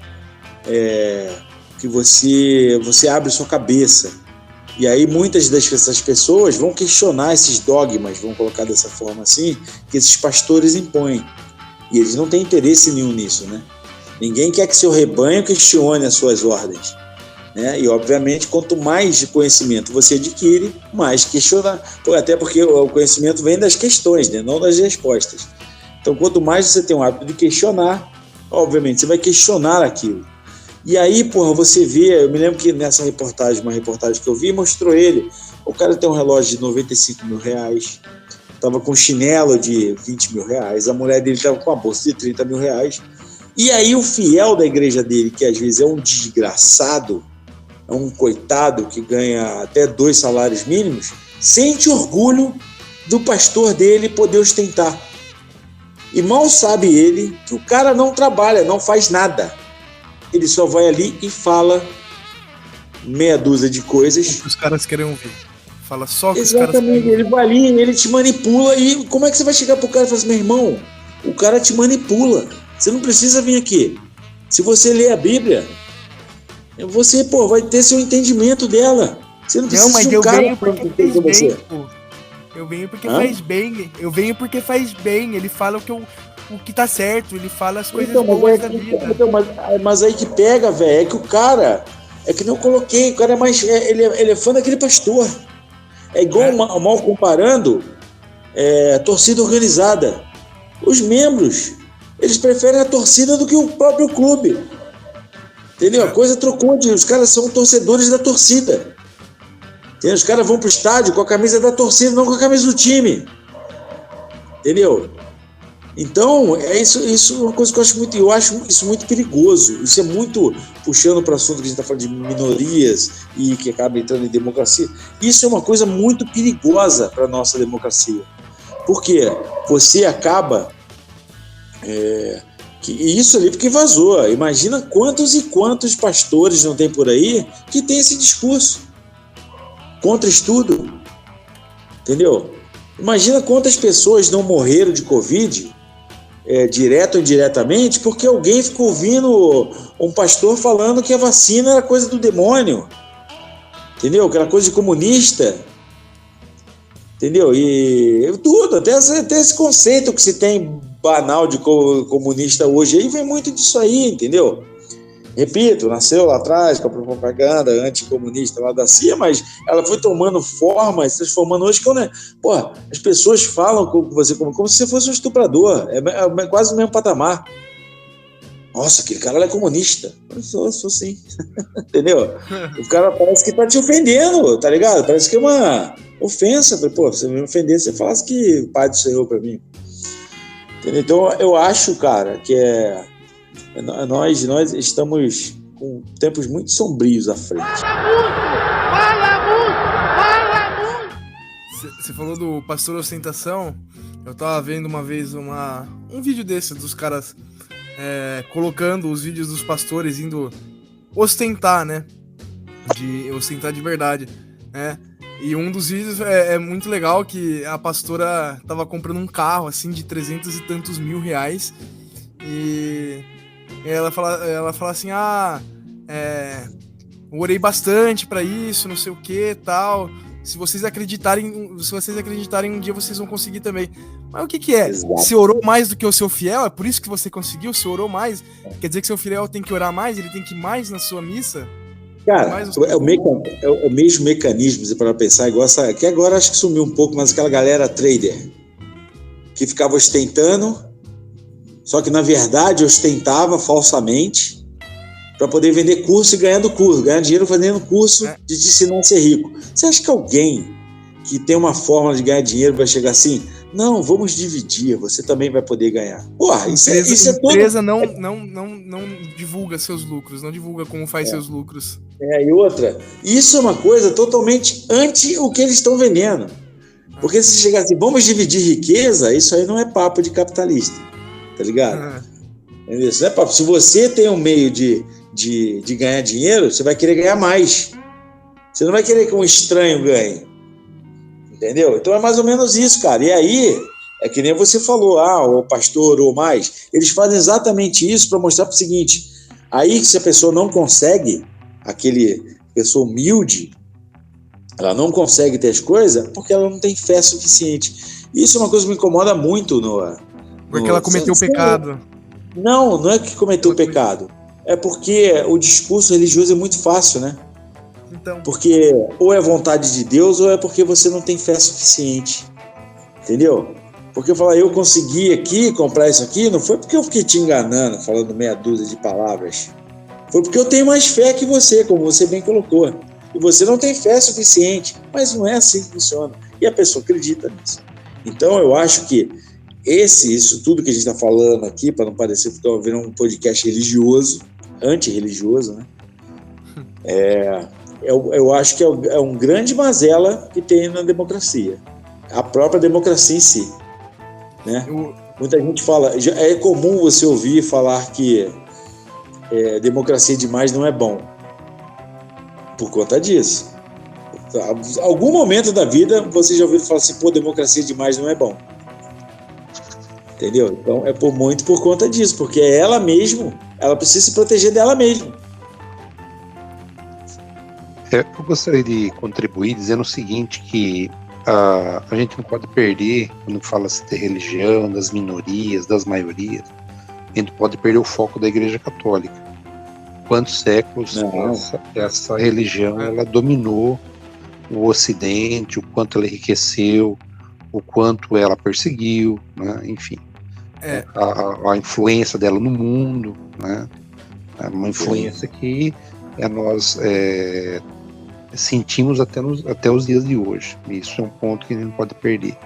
que você abre sua cabeça. E aí muitas dessas pessoas vão questionar esses dogmas, vamos colocar dessa forma assim, que esses pastores impõem. E eles não têm interesse nenhum nisso, né? Ninguém quer que seu rebanho questione as suas ordens, né? E, obviamente, quanto mais de conhecimento você adquire, mais questionar. Até porque o conhecimento vem das questões, né? Não das respostas. Então, quanto mais você tem o hábito de questionar, obviamente, você vai questionar aquilo. E aí, você vê, eu me lembro que nessa reportagem, uma reportagem que eu vi, mostrou ele, o cara tem um relógio de 95 mil reais, estava com um chinelo de 20 mil reais, a mulher dele estava com uma bolsa de 30 mil reais, e aí o fiel da igreja dele, que às vezes é um desgraçado, é um coitado que ganha até 2 salários mínimos, sente orgulho do pastor dele poder ostentar. E mal sabe ele que o cara não trabalha, não faz nada. Ele só vai ali e fala meia dúzia de coisas. O que os caras querem ouvir. Fala só o que Exatamente, os caras querem ouvir. Ele vai ali, ele te manipula. E como é que você vai chegar pro cara e falar assim, meu irmão, o cara te manipula. Você não precisa vir aqui. Se você ler a Bíblia, você, vai ter seu entendimento dela. Você não precisa mas de um eu cara venho porque faz bem, você. pô. Eu venho porque faz bem. Eu venho porque faz bem. Ele fala o que tá certo. Ele fala as coisas boas da vida. Mas aí que pega, velho, é que o cara... É que não coloquei, o cara é mais... Ele é fã daquele pastor. É igual, mal comparando, torcida organizada. Os membros, eles preferem a torcida do que o próprio clube. Entendeu? A coisa trocou, os caras são torcedores da torcida. Entendeu? Os caras vão pro estádio com a camisa da torcida, não com a camisa do time. Entendeu? Então, isso é uma coisa que eu acho isso muito perigoso. Isso é muito puxando para o assunto que a gente está falando de minorias e que acaba entrando em democracia. Isso é uma coisa muito perigosa para a nossa democracia. Porque você acaba... E isso ali porque vazou. Imagina quantos e quantos pastores não tem por aí que tem esse discurso contra estudo. Entendeu? Imagina quantas pessoas não morreram de Covid, direto ou indiretamente, porque alguém ficou ouvindo um pastor falando que a vacina era coisa do demônio. Entendeu? Que era coisa de comunista. Entendeu? E tudo, até esse conceito que se tem banal de comunista hoje aí vem muito disso aí, entendeu? Repito, nasceu lá atrás com a propaganda anticomunista lá da CIA, mas ela foi tomando forma, se transformando hoje. As pessoas falam com você como se você fosse um estuprador, é quase o mesmo patamar. Nossa, aquele cara é comunista. Eu sou sim. Entendeu? O cara parece que tá te ofendendo, tá ligado? Parece que é uma ofensa. Pô, se você me ofender, você falasse que o pai do Senhor pra mim. Entendeu? Então, eu acho, cara, que nós estamos com tempos muito sombrios à frente. Você falou do pastor ostentação. Eu tava vendo uma vez um vídeo desse dos caras colocando os vídeos dos pastores indo ostentar, né? De ostentar de verdade, né? E um dos vídeos é muito legal, que a pastora tava comprando um carro, assim, de 300 e tantos mil reais. E ela fala assim, eu orei bastante pra isso, não sei o que, tal. Se vocês acreditarem um dia vocês vão conseguir também. Mas o que é? Exato. Você orou mais do que o seu fiel? É por isso que você conseguiu? Você orou mais? Quer dizer que seu fiel tem que orar mais? Ele tem que ir mais na sua missa? Cara, é o mesmo mecanismo, você para pensar, igual essa, que agora acho que sumiu um pouco, mas aquela galera trader que ficava ostentando, só que na verdade ostentava falsamente para poder vender curso e ganhar dinheiro fazendo curso de te ensinar a ser rico. Você acha que alguém que tem uma forma de ganhar dinheiro vai chegar assim? Não, vamos dividir, você também vai poder ganhar. Porra, isso é todo... A empresa não divulga seus lucros, não divulga como faz seus lucros. E outra, isso é uma coisa totalmente anti o que eles estão vendendo. Porque se chegar assim, vamos dividir riqueza, isso aí não é papo de capitalista, tá ligado? Isso não é papo. Se você tem um meio de ganhar dinheiro, você vai querer ganhar mais. Você não vai querer que um estranho ganhe. Entendeu? Então é mais ou menos isso, cara. E aí, é que nem você falou, o pastor ou mais. Eles fazem exatamente isso para mostrar para o seguinte: aí, se a pessoa não consegue, pessoa humilde, ela não consegue ter as coisas porque ela não tem fé suficiente. Isso é uma coisa que me incomoda muito, porque ela cometeu o pecado. Não é que cometeu o pecado. É porque o discurso religioso é muito fácil, né? Então. Porque ou é vontade de Deus ou é porque você não tem fé suficiente. Entendeu? Porque eu consegui aqui comprar isso aqui, não foi porque eu fiquei te enganando, falando meia dúzia de palavras. Foi porque eu tenho mais fé que você, como você bem colocou. E você não tem fé suficiente. Mas não é assim que funciona. E a pessoa acredita nisso. Então eu acho que isso tudo que a gente está falando aqui, para não parecer que estou vendo um podcast religioso, antirreligioso, né? Eu acho que é um grande mazela que tem na democracia. A própria democracia em si. Né? Muita gente fala... É comum você ouvir falar que democracia demais não é bom. Por conta disso. Algum momento da vida você já ouviu falar assim, democracia demais não é bom. Entendeu? Então muito por conta disso, porque ela precisa se proteger dela mesma. Eu gostaria de contribuir dizendo o seguinte, que a gente não pode perder, quando fala-se de religião, das minorias, das maiorias, a gente pode perder o foco da Igreja Católica. Quantos séculos essa religião ela dominou o Ocidente, o quanto ela enriqueceu, o quanto ela perseguiu, né? Enfim, a influência dela no mundo, né? É uma influência que nós sentimos até os dias de hoje. Isso é um ponto que a gente não pode perder.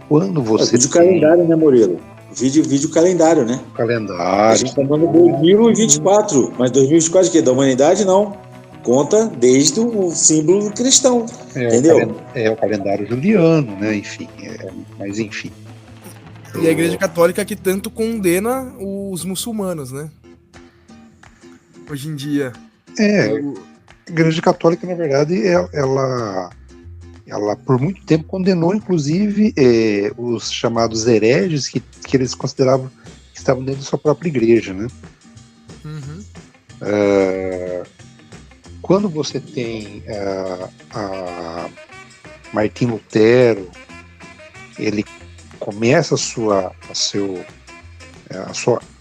Quando você vídeo calendário, né, Murilo? Vídeo calendário, né? Calendário. A gente está falando de 2024, mas 2024 que da humanidade não. Conta desde o símbolo cristão, entendeu? O calendário juliano, né? Enfim, mas enfim. E a Igreja Católica que tanto condena os muçulmanos, né? Hoje em dia. A Igreja Católica, na verdade, ela por muito tempo condenou, inclusive, os chamados hereges que eles consideravam que estavam dentro da sua própria igreja, né? Uhum. Quando você tem a Martim Lutero, ele começa a sua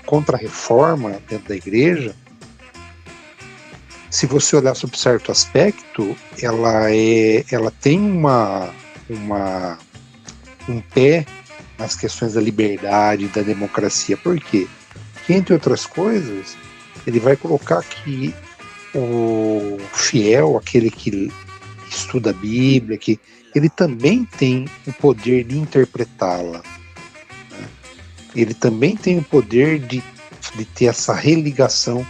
contra-reforma dentro da igreja. Se você olhar sob certo aspecto, ela tem um pé nas questões da liberdade e da democracia. Por quê? Porque, entre outras coisas, ele vai colocar que o fiel, aquele que estuda a Bíblia, que ele também tem o poder de interpretá-la, né? Ele também tem o poder de ter essa religação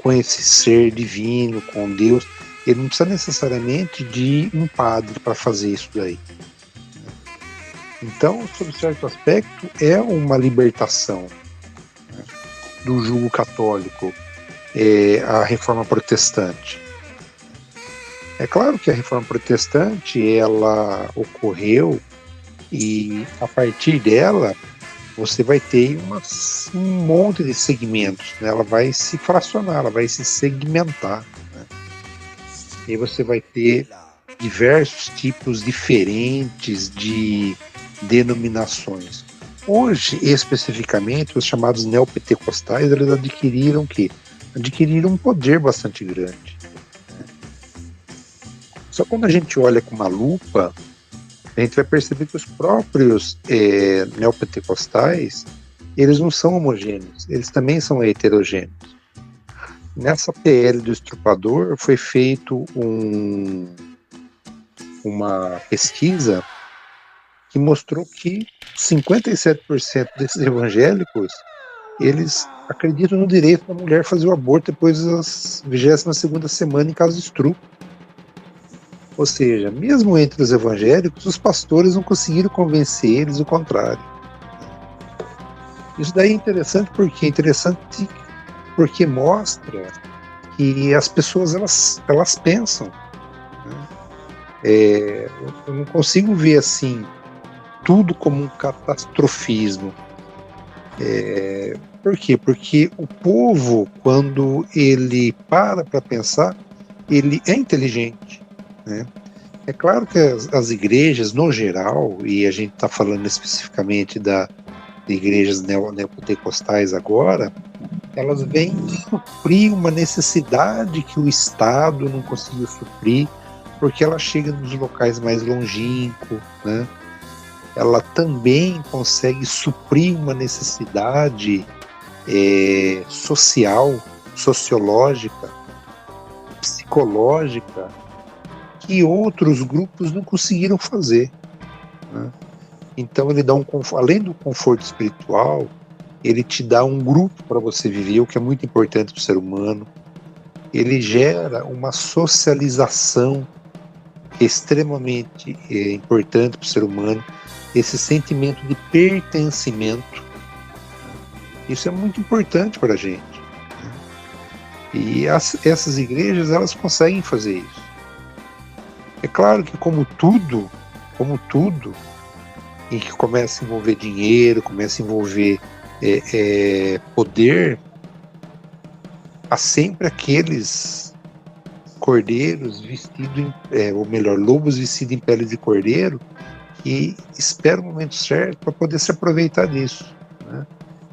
com esse ser divino, com Deus. Ele não precisa necessariamente de um padre para fazer isso daí. Então, sob certo aspecto, é uma libertação, né, do jugo católico, a reforma protestante. É claro que a reforma protestante ela ocorreu e a partir dela você vai ter um monte de segmentos, né? Ela vai se fracionar, ela vai se segmentar, né? E aí você vai ter diversos tipos diferentes de denominações. Hoje, especificamente, os chamados neopentecostais, eles adquiriram o quê? Adquiriram um poder bastante grande. Só quando a gente olha com uma lupa, a gente vai perceber que os próprios neopentecostais, eles não são homogêneos, eles também são heterogêneos. Nessa PL do Estrupador foi feito uma pesquisa que mostrou que 57% desses evangélicos, eles acreditam no direito da mulher fazer o aborto depois das 22ª semana em caso de estupro. Ou seja, mesmo entre os evangélicos, os pastores não conseguiram convencer eles o contrário. Isso daí é interessante porque mostra que as pessoas elas pensam, né? Eu não consigo ver assim tudo como um catastrofismo. Por quê? Porque o povo, quando ele para pensar, ele é inteligente, né? É claro que as igrejas, no geral, e a gente está falando especificamente de igrejas neopentecostais agora, elas vêm suprir uma necessidade que o Estado não conseguiu suprir, porque ela chega nos locais mais longínquos, né? Ela também consegue suprir uma necessidade social, sociológica, psicológica, que outros grupos não conseguiram fazer, né? Então ele dá além do conforto espiritual, ele te dá um grupo para você viver, o que é muito importante para o ser humano. Ele gera uma socialização extremamente importante para o ser humano, esse sentimento de pertencimento. Isso é muito importante para a gente, né? E essas igrejas, elas conseguem fazer isso. É claro que como tudo, em que começa a envolver dinheiro, começa a envolver poder, há sempre aqueles cordeiros vestidos, lobos vestidos em pele de cordeiro, que esperam o momento certo para poder se aproveitar disso, né?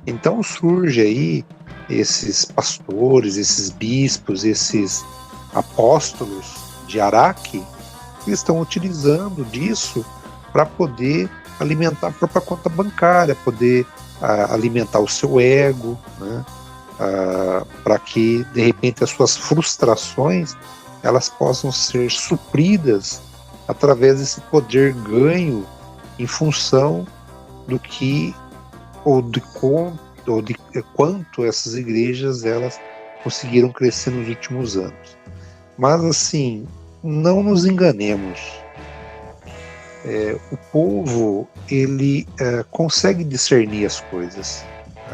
Então surge aí esses pastores, esses bispos, esses apóstolos de Araque, que estão utilizando disso para poder alimentar a própria conta bancária, poder alimentar o seu ego, né? Para que, de repente, as suas frustrações elas possam ser supridas através desse poder ganho em função do que ou de quanto essas igrejas elas conseguiram crescer nos últimos anos. Mas assim, não nos enganemos. O povo ele consegue discernir as coisas.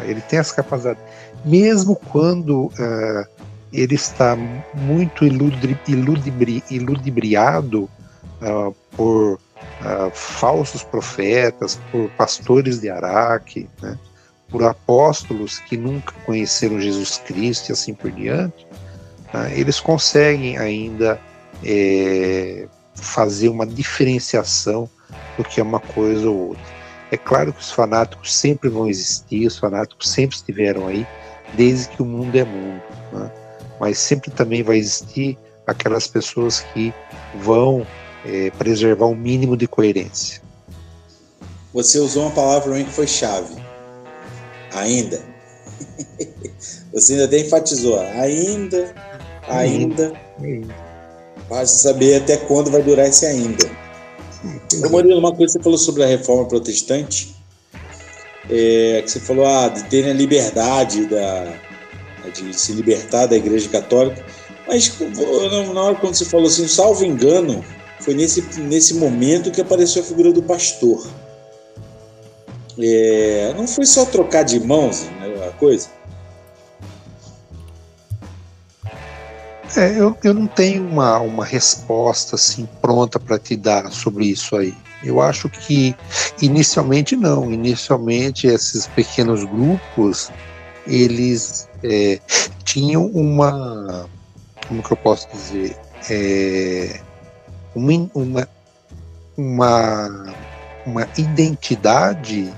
Ele tem essa capacidade, mesmo quando ele está muito iludibriado por falsos profetas, por pastores de Araque, né, por apóstolos que nunca conheceram Jesus Cristo e assim por diante, eles conseguem ainda fazer uma diferenciação do que é uma coisa ou outra. É claro que os fanáticos sempre vão existir, os fanáticos sempre estiveram aí, desde que o mundo é mundo, né? Mas sempre também vai existir aquelas pessoas que vão preservar um mínimo de coerência. Você usou uma palavra que foi chave. Ainda. Você ainda até enfatizou. Ainda. Para saber até quando vai durar esse ainda. Murilo, uma coisa que você falou sobre a reforma protestante, que você falou de terem a liberdade de se libertar da Igreja Católica, mas na hora quando você falou assim, salvo engano, foi nesse momento que apareceu a figura do pastor. Não foi só trocar de mãos, né, a coisa? Eu não tenho uma resposta assim pronta para te dar sobre isso aí. Eu acho que inicialmente não. Inicialmente esses pequenos grupos eles tinham uma, como que eu posso dizer, uma identidade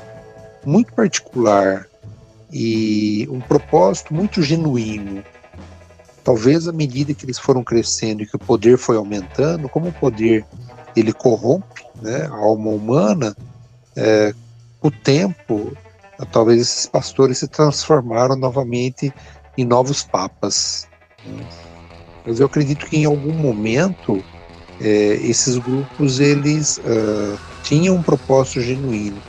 muito particular e um propósito muito genuíno. Talvez à medida que eles foram crescendo e que o poder foi aumentando, como o poder ele corrompe, né, a alma humana, com o tempo, talvez esses pastores se transformaram novamente em novos papas. Mas eu acredito que em algum momento esses grupos eles tinham um propósito genuíno.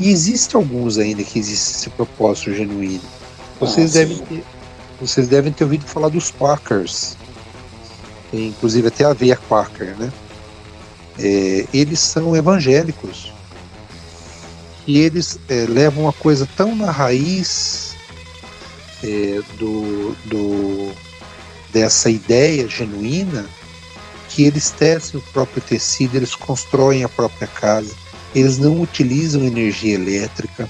E existe alguns ainda que existe esse propósito genuíno. Vocês devem ter ouvido falar dos Quakers. Tem, inclusive até a veia Quaker, né? Eles são evangélicos. E eles levam a coisa tão na raiz dessa ideia genuína que eles tecem o próprio tecido, eles constroem a própria casa, eles não utilizam energia elétrica,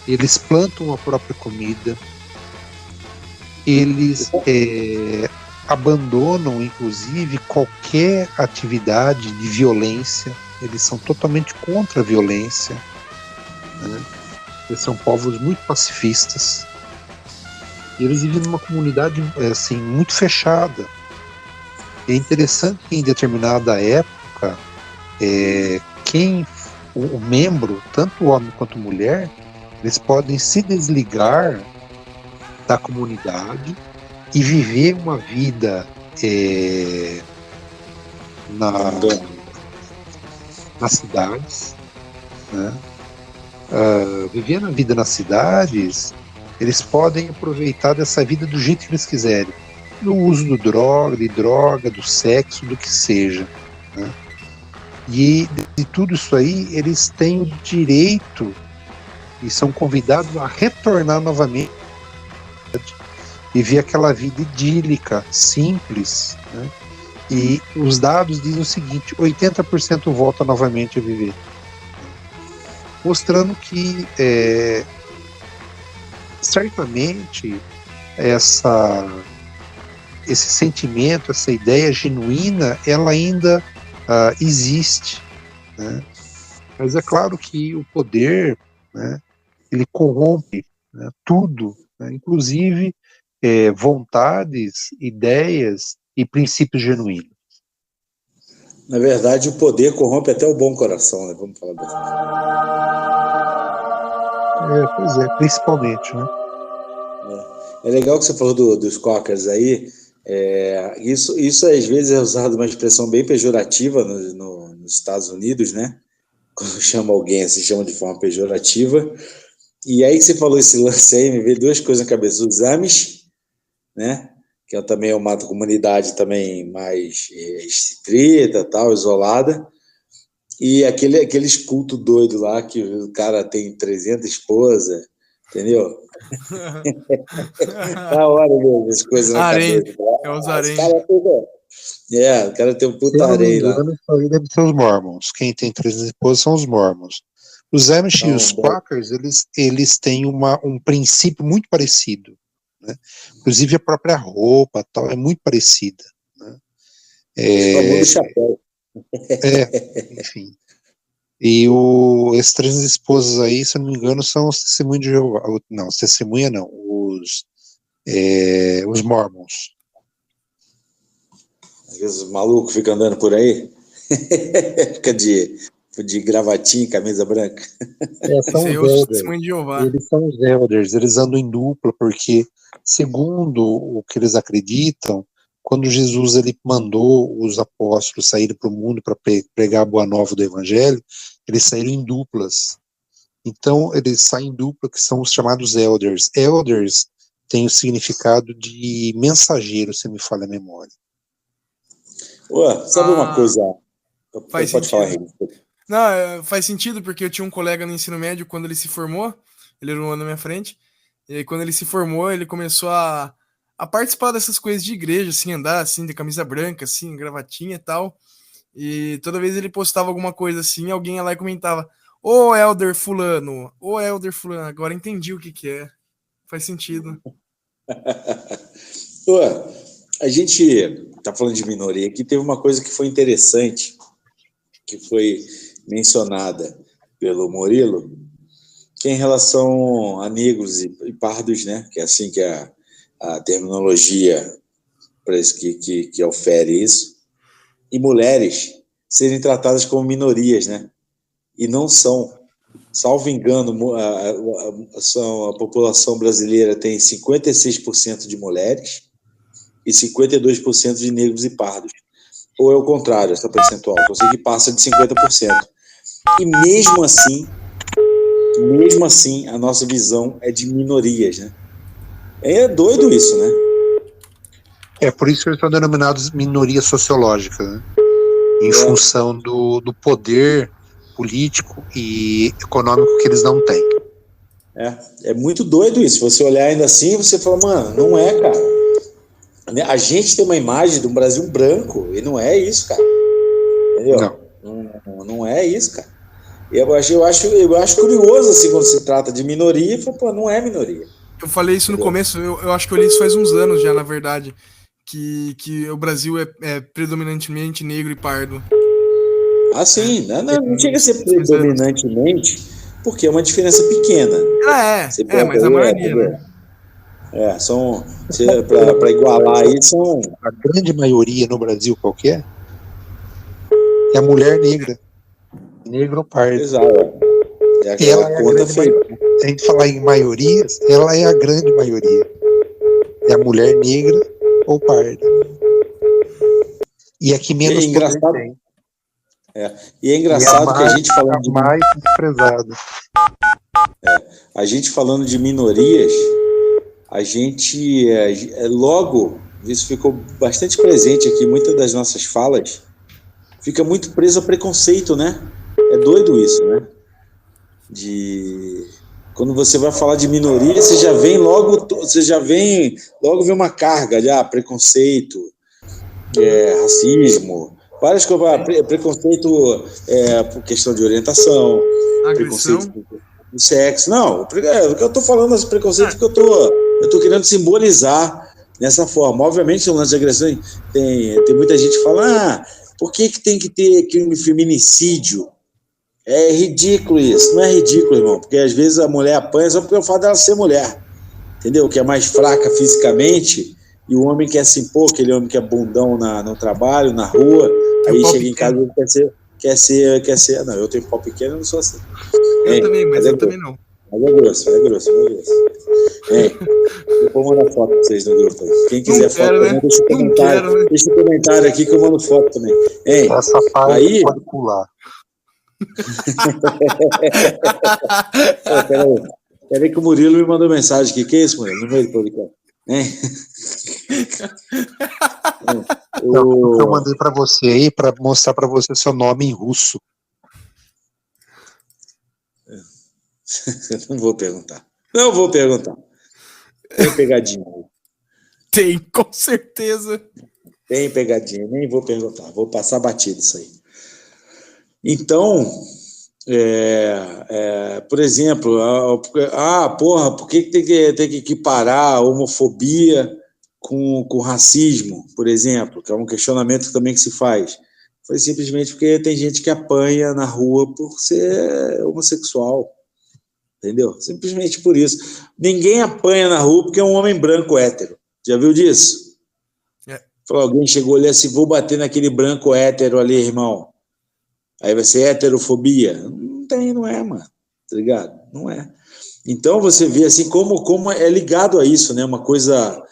eles plantam a própria comida, eles abandonam inclusive qualquer atividade de violência. Eles são totalmente contra a violência, né? Eles são povos muito pacifistas e eles vivem numa comunidade assim, muito fechada. É interessante que em determinada época o membro, tanto homem quanto mulher, eles podem se desligar da comunidade e viver uma vida nas cidades, né? Vivendo a vida nas cidades, eles podem aproveitar dessa vida do jeito que eles quiserem, no uso de droga, do sexo, do que seja, né? E de tudo isso aí eles têm o direito e são convidados a retornar novamente e viver aquela vida idílica, simples, né? E os dados dizem o seguinte: 80% volta novamente a viver, mostrando que certamente esse sentimento, essa ideia genuína, ela ainda existe, né? Mas é claro que o poder, né, ele corrompe, né, tudo, né, inclusive vontades, ideias e princípios genuínos. Na verdade, o poder corrompe até o bom coração, né? Vamos falar assim. Pois é, principalmente, né? É legal que você falou dos cockers aí. Isso às vezes é usado uma expressão bem pejorativa nos Estados Unidos, né? Quando chama alguém assim, chama de forma pejorativa. E aí que você falou esse lance aí, me veio duas coisas na cabeça. Os Amish, né? Que também é uma comunidade também mais restrita, tal, isolada. E aqueles cultos doidos lá, que o cara tem 300 esposas, entendeu? Na hora mesmo, as coisas na cabeça. É os harém. O cara tem um puta harém lá. Isso aí deve ser os Mormons. Quem tem 300 esposas são os Mormons. Os Amish e os Quakers, eles têm um princípio muito parecido, né? Inclusive a própria roupa tal é muito parecida, né? O chapéu. Enfim. E esses 300 esposas aí, se eu não me engano, são os testemunhos de Jeová. Não, os testemunhas não, os Mormons. Às vezes os malucos ficam andando por aí, fica de gravatinha, camisa branca. São os elders. Eles são os elders, eles andam em dupla, porque, segundo o que eles acreditam, quando Jesus ele mandou os apóstolos saírem para o mundo para pregar a boa nova do evangelho, eles saíram em duplas. Então, eles saem em dupla, que são os chamados elders. Elders tem o significado de mensageiro, se me falha a memória. Sabe uma coisa? Pode falar, Não, faz sentido, porque eu tinha um colega no ensino médio, quando ele se formou, ele era um ano na minha frente, e aí quando ele se formou, ele começou a participar dessas coisas de igreja, assim, andar assim, de camisa branca, assim, gravatinha e tal, e toda vez ele postava alguma coisa assim, alguém ia lá e comentava: Ô Elder fulano, agora entendi o que é, faz sentido. A gente tá falando de minoria aqui, teve uma coisa que foi interessante, que foi mencionada pelo Murilo, que é em relação a negros e pardos, né? Que é assim que a terminologia que ofere isso, e mulheres serem tratadas como minorias, né? E não são. Salvo engano, a população brasileira tem 56% de mulheres e 52% de negros e pardos. Ou é o contrário, essa percentual? Eu sei que passa de 50%. E mesmo assim, a nossa visão é de minorias, né? É doido isso, né? Por isso que eles são denominados minorias sociológicas, né? Em função do poder político e econômico que eles não têm. É muito doido isso. Se você olhar ainda assim, você fala, mano, não é, cara. A gente tem uma imagem de um Brasil branco, e não é isso, cara. Entendeu? Não é isso, cara. Eu acho curioso, assim, quando se trata de minoria, não é minoria. Eu falei isso no começo, eu acho que eu li isso faz uns anos já, na verdade, que o Brasil é predominantemente negro e pardo. Sim, não chega a ser predominantemente, porque é uma diferença pequena. Mas a maioria, né? Para igualar aí, são... A grande maioria no Brasil, qualquer, é a mulher negra. Negro ou pardo. Exato. Se a gente falar em maiorias, ela é a grande maioria. É a mulher negra ou parda. E a que menos engraçado tem. E é engraçado que a gente falando de mais desprezado. A gente falando de minorias, a gente logo, isso ficou bastante presente aqui, muitas das nossas falas, fica muito preso a preconceito, né? É doido isso, né? Quando você vai falar de minoria, você já vem logo ver uma carga de preconceito, racismo, várias coisas, preconceito por questão de orientação, agressão, preconceito do sexo. Não, o que eu tô falando é preconceito que eu tô querendo simbolizar nessa forma. Obviamente, no lance de agressão tem muita gente que fala, por que tem que ter crime feminicídio? É ridículo isso. Não é ridículo, irmão, porque às vezes a mulher apanha só porque o fato dela ser mulher, entendeu? Que é mais fraca fisicamente, e o homem quer se impor, aquele homem que é bundão no trabalho, na rua, Aí pau chega em casa e quer ser. Não, eu tenho pau pequeno, eu não sou assim. Eu também, mas eu é também não. Mas é grosso. Eu vou mandar foto pra vocês no grupo aí. Quem quiser foto também, deixa um comentário. Deixa um comentário aqui que eu mando foto também. Essa parte aí pode pular. Peraí que o Murilo me mandou mensagem aqui. Que é isso, Murilo? No meio do podcast. Eu mandei para você aí para mostrar para você seu nome em russo. Não vou perguntar. Tem pegadinha. Tem, com certeza. Tem pegadinha, nem vou perguntar. Vou passar batido isso aí. Então, por exemplo, por que tem que equiparar a homofobia com racismo, por exemplo, que é um questionamento também que se faz. Foi simplesmente porque tem gente que apanha na rua por ser homossexual. Entendeu? Simplesmente por isso. Ninguém apanha na rua porque é um homem branco hétero. Já viu disso? Alguém chegou ali assim, vou bater naquele branco hétero ali, irmão. Aí vai ser heterofobia? Não tem, não é, mano. Tá ligado? Não é. Então você vê assim como é ligado a isso, né? Uma coisa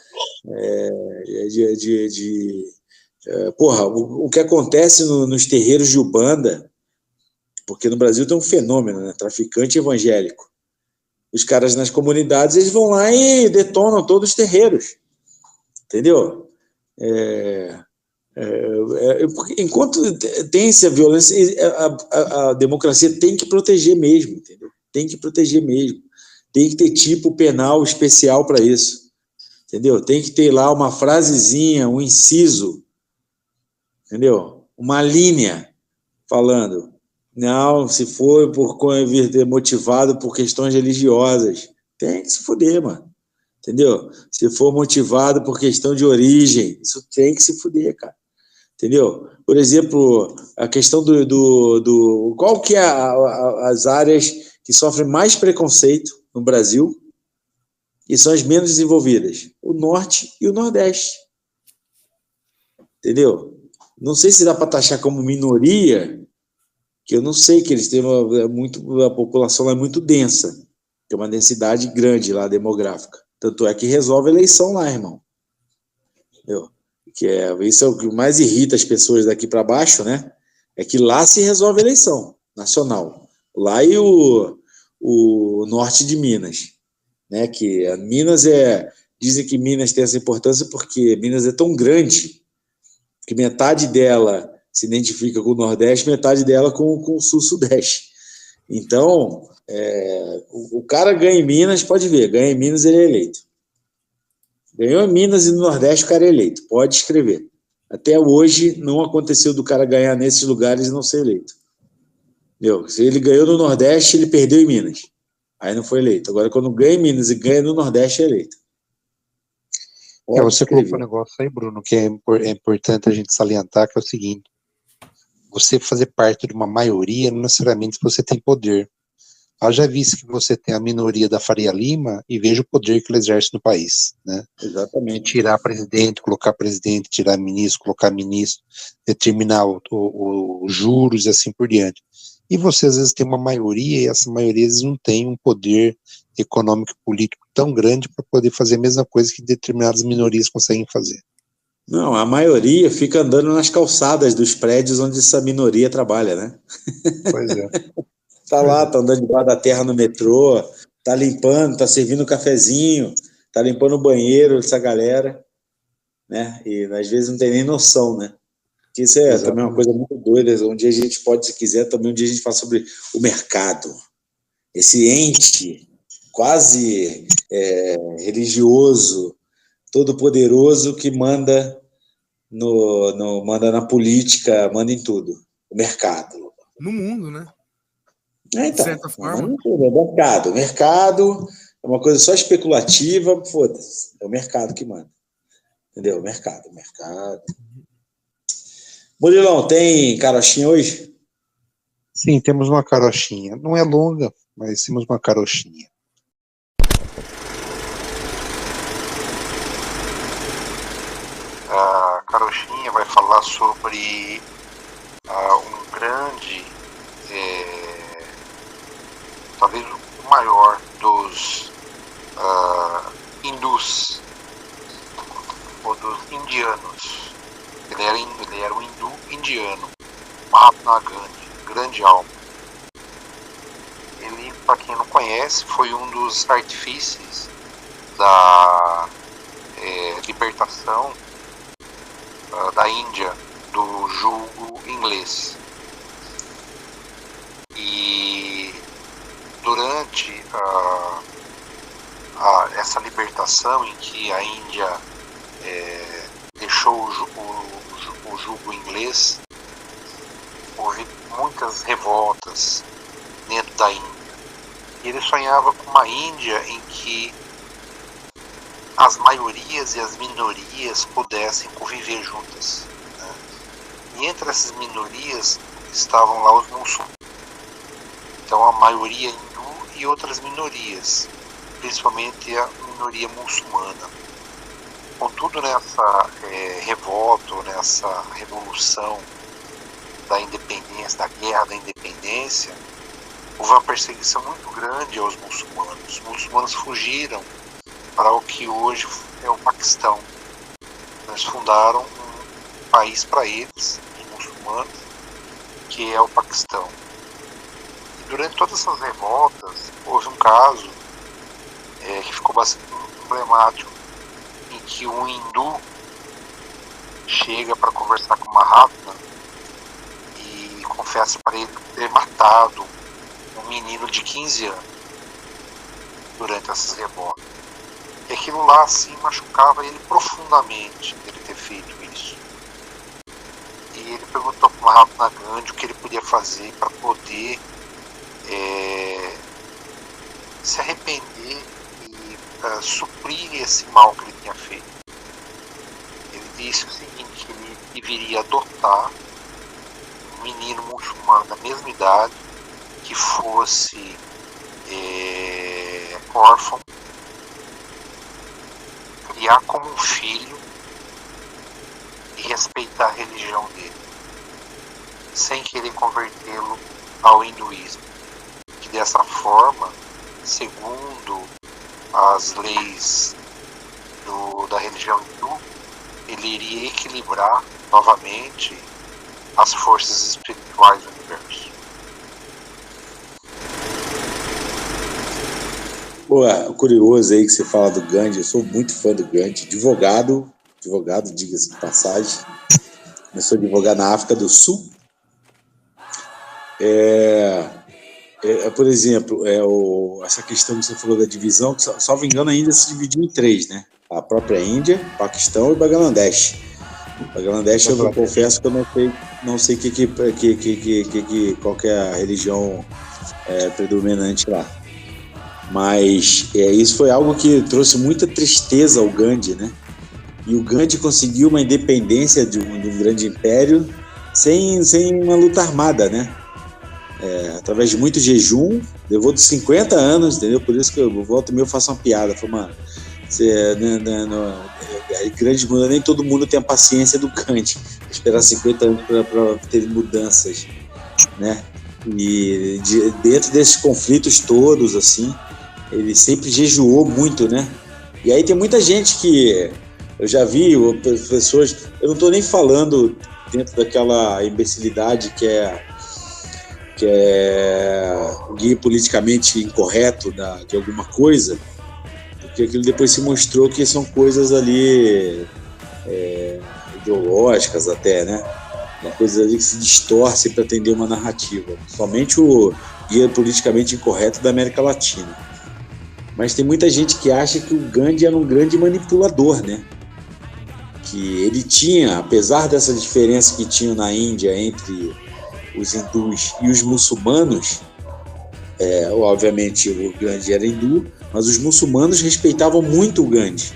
o que acontece nos terreiros de Umbanda, porque no Brasil tem um fenômeno, né? Traficante evangélico. Os caras nas comunidades, eles vão lá e detonam todos os terreiros. Entendeu? Enquanto tem essa violência, a democracia tem que proteger mesmo, entendeu? Tem que proteger mesmo. Tem que ter tipo penal especial para isso, entendeu? Tem que ter lá uma frasezinha, um inciso, entendeu? Uma linha falando, não, se for motivado por questões religiosas, tem que se fuder, mano. Entendeu? Se for motivado por questão de origem, isso tem que se fuder, cara. Entendeu? Por exemplo, a questão qual que é as áreas que sofrem mais preconceito no Brasil e são as menos desenvolvidas? O Norte e o Nordeste. Entendeu? Não sei se dá para taxar como minoria, que eu não sei, que eles têm a população lá é muito densa, tem uma densidade grande lá demográfica. Tanto é que resolve a eleição lá, irmão. Entendeu? Isso é o que mais irrita as pessoas daqui para baixo, né? É que lá se resolve a eleição nacional. Lá e o norte de Minas, né? Que a Minas dizem que Minas tem essa importância porque Minas é tão grande que metade dela se identifica com o Nordeste, metade dela com o Sul-Sudeste. Então, o cara ganha em Minas, pode ver, ganha em Minas, ele é eleito. Ganhou em Minas e no Nordeste, o cara é eleito, pode escrever. Até hoje, não aconteceu do cara ganhar nesses lugares e não ser eleito. Entendeu? Se ele ganhou no Nordeste, ele perdeu em Minas. Aí não foi eleito. Agora, quando ganha em Minas e ganha no Nordeste, é eleito. Você colocou um negócio aí, Bruno, que é importante a gente salientar, que é o seguinte: você fazer parte de uma maioria, não necessariamente você tem poder. Haja visto que você tem a minoria da Faria Lima e veja o poder que ele exerce no país, né? Exatamente. Tirar presidente, colocar presidente, tirar ministro, colocar ministro, determinar os juros e assim por diante. E você às vezes tem uma maioria e essa maioria às vezes não tem um poder econômico e político tão grande para poder fazer a mesma coisa que determinadas minorias conseguem fazer. Não, a maioria fica andando nas calçadas dos prédios onde essa minoria trabalha, né? Pois é. Tá lá, tá andando debaixo da terra no metrô, tá limpando, tá servindo um cafezinho, tá limpando o banheiro dessa galera, né? E às vezes não tem nem noção, né? Que isso é também uma coisa muito doida. Um dia a gente pode, se quiser, também um dia a gente fala sobre o mercado. Esse ente quase religioso, todo-poderoso que manda manda na política, manda em tudo. O mercado. No mundo, né? Então, de certa forma. Mercado é uma coisa só especulativa, foda-se. É o mercado que manda. Entendeu? Mercado. Murilão, tem carochinha hoje? Sim, temos uma carochinha. Não é longa, mas temos uma carochinha. A carochinha vai falar sobre grande, talvez o maior dos hindus, ou dos indianos. Ele era um hindu indiano, Mahatma Gandhi, grande alma. Ele, para quem não conhece, foi um dos artífices da libertação da Índia do jugo inglês. E durante essa libertação em que a Índia deixou o jugo inglês, houve muitas revoltas dentro da Índia. E ele sonhava com uma Índia em que as maiorias e as minorias pudessem conviver juntas, né? E entre essas minorias estavam lá os muçulmanos. Então a maioria hindu e outras minorias, principalmente a minoria muçulmana. Contudo, nessa revolta, nessa revolução da independência, da guerra da independência, houve uma perseguição muito grande aos muçulmanos. Os muçulmanos fugiram para o que hoje é o Paquistão. Eles fundaram um país para eles, os muçulmanos, que é o Paquistão. E durante todas essas revoltas, houve um caso que ficou bastante emblemático, em que um hindu chega para conversar com Mahatma e confessa para ele ter matado um menino de 15 anos durante essas revoltas. E aquilo lá assim machucava ele profundamente, ele ter feito isso. E ele perguntou para Mahatma Gandhi o que ele podia fazer para poder se arrepender e suprir esse mal que ele tinha feito. Ele disse o seguinte, que ele deveria adotar um menino muçulmano da mesma idade, que fosse órfão, criar como um filho e respeitar a religião dele, sem querer convertê-lo ao hinduísmo. Que dessa forma, segundo as leis da religião hindu, ele iria equilibrar novamente as forças espirituais do universo. Pô, curioso aí que você fala do Gandhi. Eu sou muito fã do Gandhi, advogado, diga-se de passagem. Começou a advogar na África do Sul. Por exemplo, essa questão que você falou da divisão, que, salvo engano, a Índia se dividiu em 3, né? A própria Índia, Paquistão e Bangladesh. Bangladesh, eu confesso que eu não sei qual que é a religião predominante lá. Mas isso foi algo que trouxe muita tristeza ao Gandhi, né? E o Gandhi conseguiu uma independência de um grande império sem uma luta armada, né? Através de muito jejum, levou de 50 anos, entendeu? Por isso que eu volto e meio faço uma piada. Falei, mano, grande mundo, nem todo mundo tem a paciência do Gandhi, esperar 50 anos para ter mudanças, né? E dentro desses conflitos todos, assim, ele sempre jejuou muito, né? E aí tem muita gente que eu já vi, pessoas, eu não estou nem falando dentro daquela imbecilidade que é guia politicamente incorreto de alguma coisa, porque aquilo depois se mostrou que são coisas ali ideológicas até, né? Uma coisa ali que se distorce para atender uma narrativa. Somente o guia politicamente incorreto da América Latina. Mas tem muita gente que acha que o Gandhi era um grande manipulador, né? Que ele tinha, apesar dessa diferença que tinha na Índia entre os hindus e os muçulmanos, obviamente o Gandhi era hindu, mas os muçulmanos respeitavam muito o Gandhi,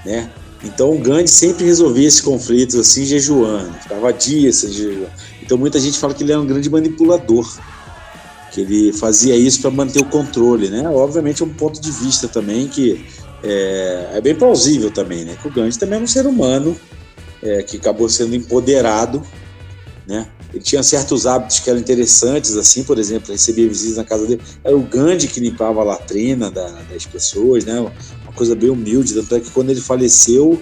né? Então o Gandhi sempre resolvia esses conflitos assim, jejuando, ficava dias sem jejuar. Então muita gente fala que ele era um grande manipulador, que ele fazia isso para manter o controle, né? Obviamente é um ponto de vista também que é bem plausível também, né? Que o Gandhi também era um ser humano que acabou sendo empoderado, né? ele tinha certos hábitos que eram interessantes, assim, por exemplo, recebia visitas na casa dele. Era o Gandhi que limpava a latrina das pessoas, né? Uma coisa bem humilde, tanto é que quando ele faleceu,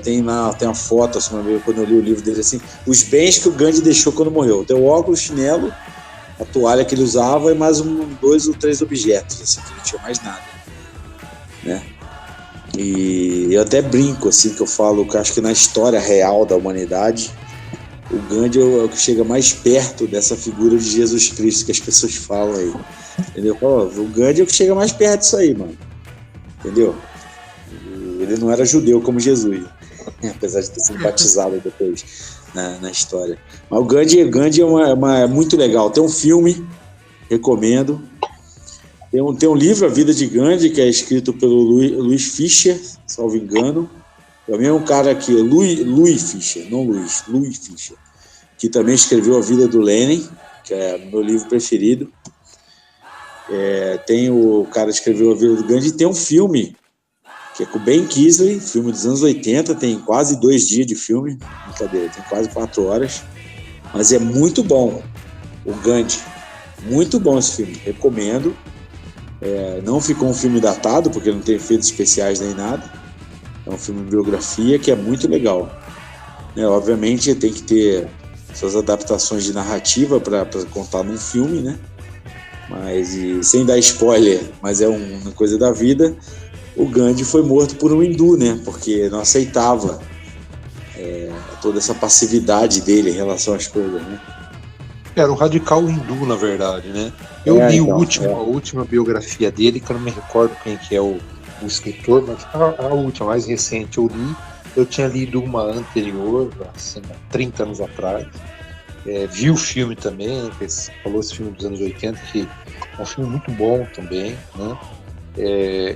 tem uma foto, assim, quando eu li o livro dele, assim, os bens que o Gandhi deixou quando morreu. Tem o óculos, chinelo, a toalha que ele usava e mais 2 ou 3 objetos, assim, que não tinha mais nada, né? E eu até brinco, assim, que eu falo que acho que na história real da humanidade, o Gandhi é o que chega mais perto dessa figura de Jesus Cristo que as pessoas falam aí, entendeu? O Gandhi é o que chega mais perto disso aí, mano, entendeu? Ele não era judeu como Jesus, apesar de ter sido batizado depois na história. Mas o Gandhi é muito legal. Tem um filme, recomendo. Tem um livro, A Vida de Gandhi, que é escrito pelo Louis Fischer, salvo engano. É o mesmo cara aqui, Louis Fischer, não Louis Fischer, que também escreveu A Vida do Lenin, que é meu livro preferido. Tem o cara que escreveu A Vida do Gandhi, e tem um filme que é com o Ben Kingsley, filme dos anos 80, tem quase 2 dias de filme, brincadeira, tem quase 4 horas, mas é muito bom, o Gandhi, muito bom esse filme, recomendo. Não ficou um filme datado, porque não tem efeitos especiais nem nada, é um filme de biografia que é muito legal, obviamente tem que ter suas adaptações de narrativa para contar num filme, né? Mas, sem dar spoiler, mas é uma coisa da vida. O Gandhi foi morto por um hindu, né? Porque não aceitava toda essa passividade dele em relação às coisas, né? Era um radical hindu, na verdade, né? Eu li a última biografia dele, que eu não me recordo quem que é o escritor, mas a última, mais recente, eu li. Eu tinha lido uma anterior, assim, 30 anos atrás. Vi o filme também, que falou esse filme dos anos 80, que é um filme muito bom também, né?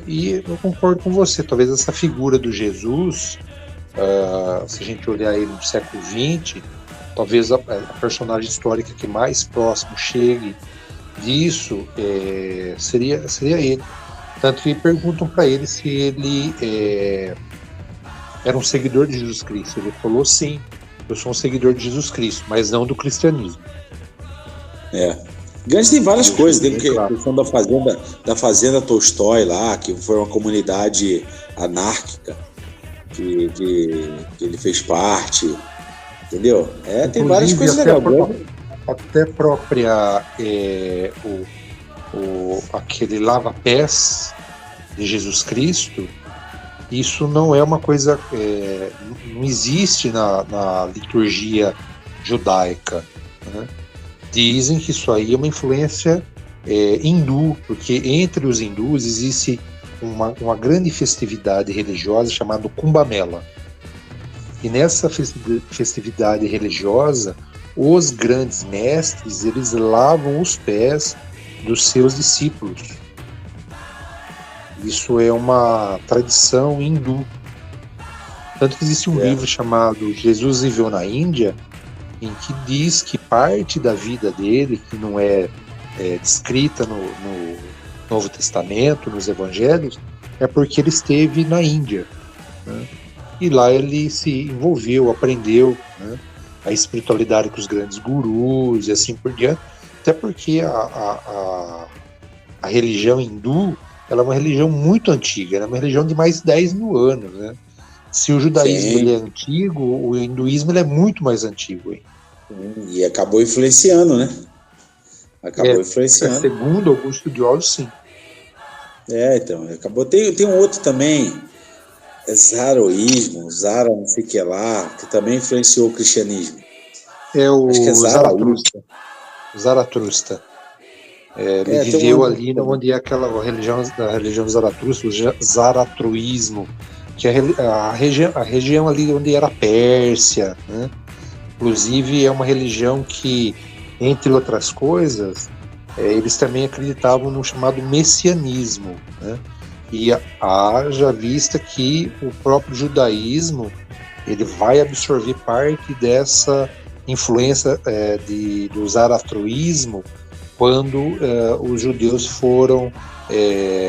E eu concordo com você, talvez essa figura do Jesus, se a gente olhar ele no século XX, talvez a personagem histórica que mais próximo chegue disso seria ele. Tanto que perguntam para ele se ele era um seguidor de Jesus Cristo. Ele falou: sim, eu sou um seguidor de Jesus Cristo, mas não do cristianismo. Gandhi tem várias coisas, tem a questão da fazenda Tolstói lá, que foi uma comunidade anárquica que ele fez parte, entendeu? Tem várias coisas legais. Até própria aquele lava-pés de Jesus Cristo, isso não é uma coisa, não existe na liturgia judaica, né? Dizem que isso aí é uma influência hindu, porque entre os hindus existe uma grande festividade religiosa chamada Kumbh Mela. E nessa festividade religiosa, os grandes mestres, eles lavam os pés dos seus discípulos. Isso é uma tradição hindu. Tanto que existe um livro chamado Jesus Viveu na Índia, em que diz que parte da vida dele, que não é descrita no Novo Testamento, nos Evangelhos, é porque ele esteve na Índia, né? E lá ele se envolveu, aprendeu, né, a espiritualidade com os grandes gurus e assim por diante, até porque a religião hindu, ela é uma religião muito antiga, ela é uma religião de mais de 10 mil anos, né? Se o judaísmo ele é antigo, o hinduísmo ele é muito mais antigo, hein? E acabou influenciando, né? Segundo alguns estudiosos, sim. Então, acabou. Tem um outro também, Zaraísmo, não sei o que lá, que também influenciou o cristianismo. Acho que é Zaratustra. Ele viveu ali onde é aquela religião Zaratustra, o zaratruísmo, que é a região ali onde era a Pérsia, né? Inclusive é uma religião que, entre outras coisas, eles também acreditavam no chamado messianismo, né? E haja vista que o próprio judaísmo ele vai absorver parte dessa influência do zaratruísmo quando os judeus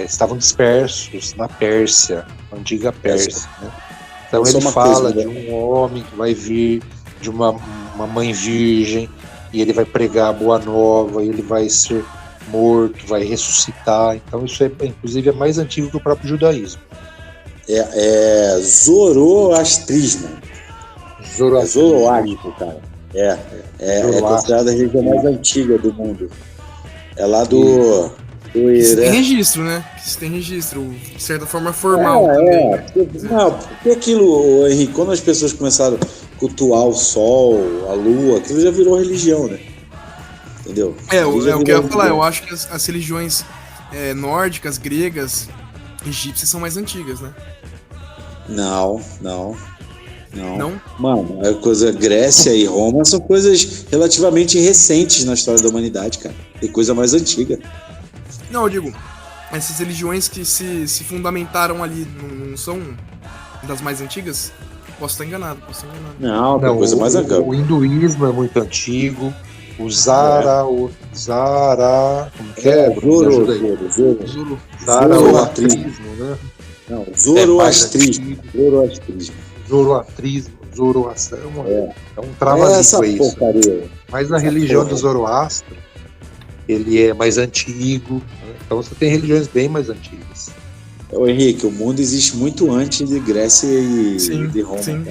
estavam dispersos na Pérsia, a antiga Pérsia, né? Então ele fala de um homem que vai vir de uma uma mãe virgem, e ele vai pregar a boa nova, ele vai ser morto, vai ressuscitar. Então isso inclusive é mais antigo que o próprio judaísmo. É zoroastrismo. É zoroástrico, cara. É considerada a religião mais antiga do mundo. É lá do Isso tem Irã. registro, né? Isso tem registro, de certa forma formal também. Né? Porque aquilo, Henrique, quando as pessoas começaram a cultuar o sol, a lua, aquilo já virou religião, né? Entendeu? O que eu ia falar, eu acho que as religiões nórdicas, gregas, egípcias são mais antigas, né? Não. Não? Mano, a coisa Grécia e Roma são coisas relativamente recentes na história da humanidade, cara. Tem coisa mais antiga. Não, eu digo, essas religiões que se fundamentaram ali não são das mais antigas? Posso estar enganado. Não, tem coisa mais antiga. O hinduísmo é muito antigo. O como que é? Zoroastrismo, né? Não, zoroastrismo. Zoroastrismo. É um trava-língua isso. Porcaria. Mas a religião do Zoroastro, ele é mais antigo. Né? Então você tem religiões bem mais antigas. Ô Henrique, o mundo existe muito antes de Grécia e de Roma. Sim.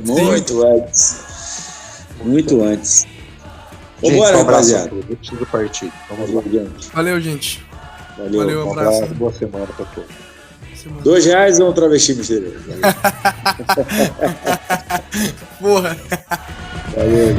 Muito antes. Muito antes. Gente, Vambora, um abraço a rapaziada. todos. Eu preciso partir. Vamos lá. Valeu, gente. Valeu. Um abraço. Boa semana para todos. R$2 ou um travesti misterioso? Porra. Valeu.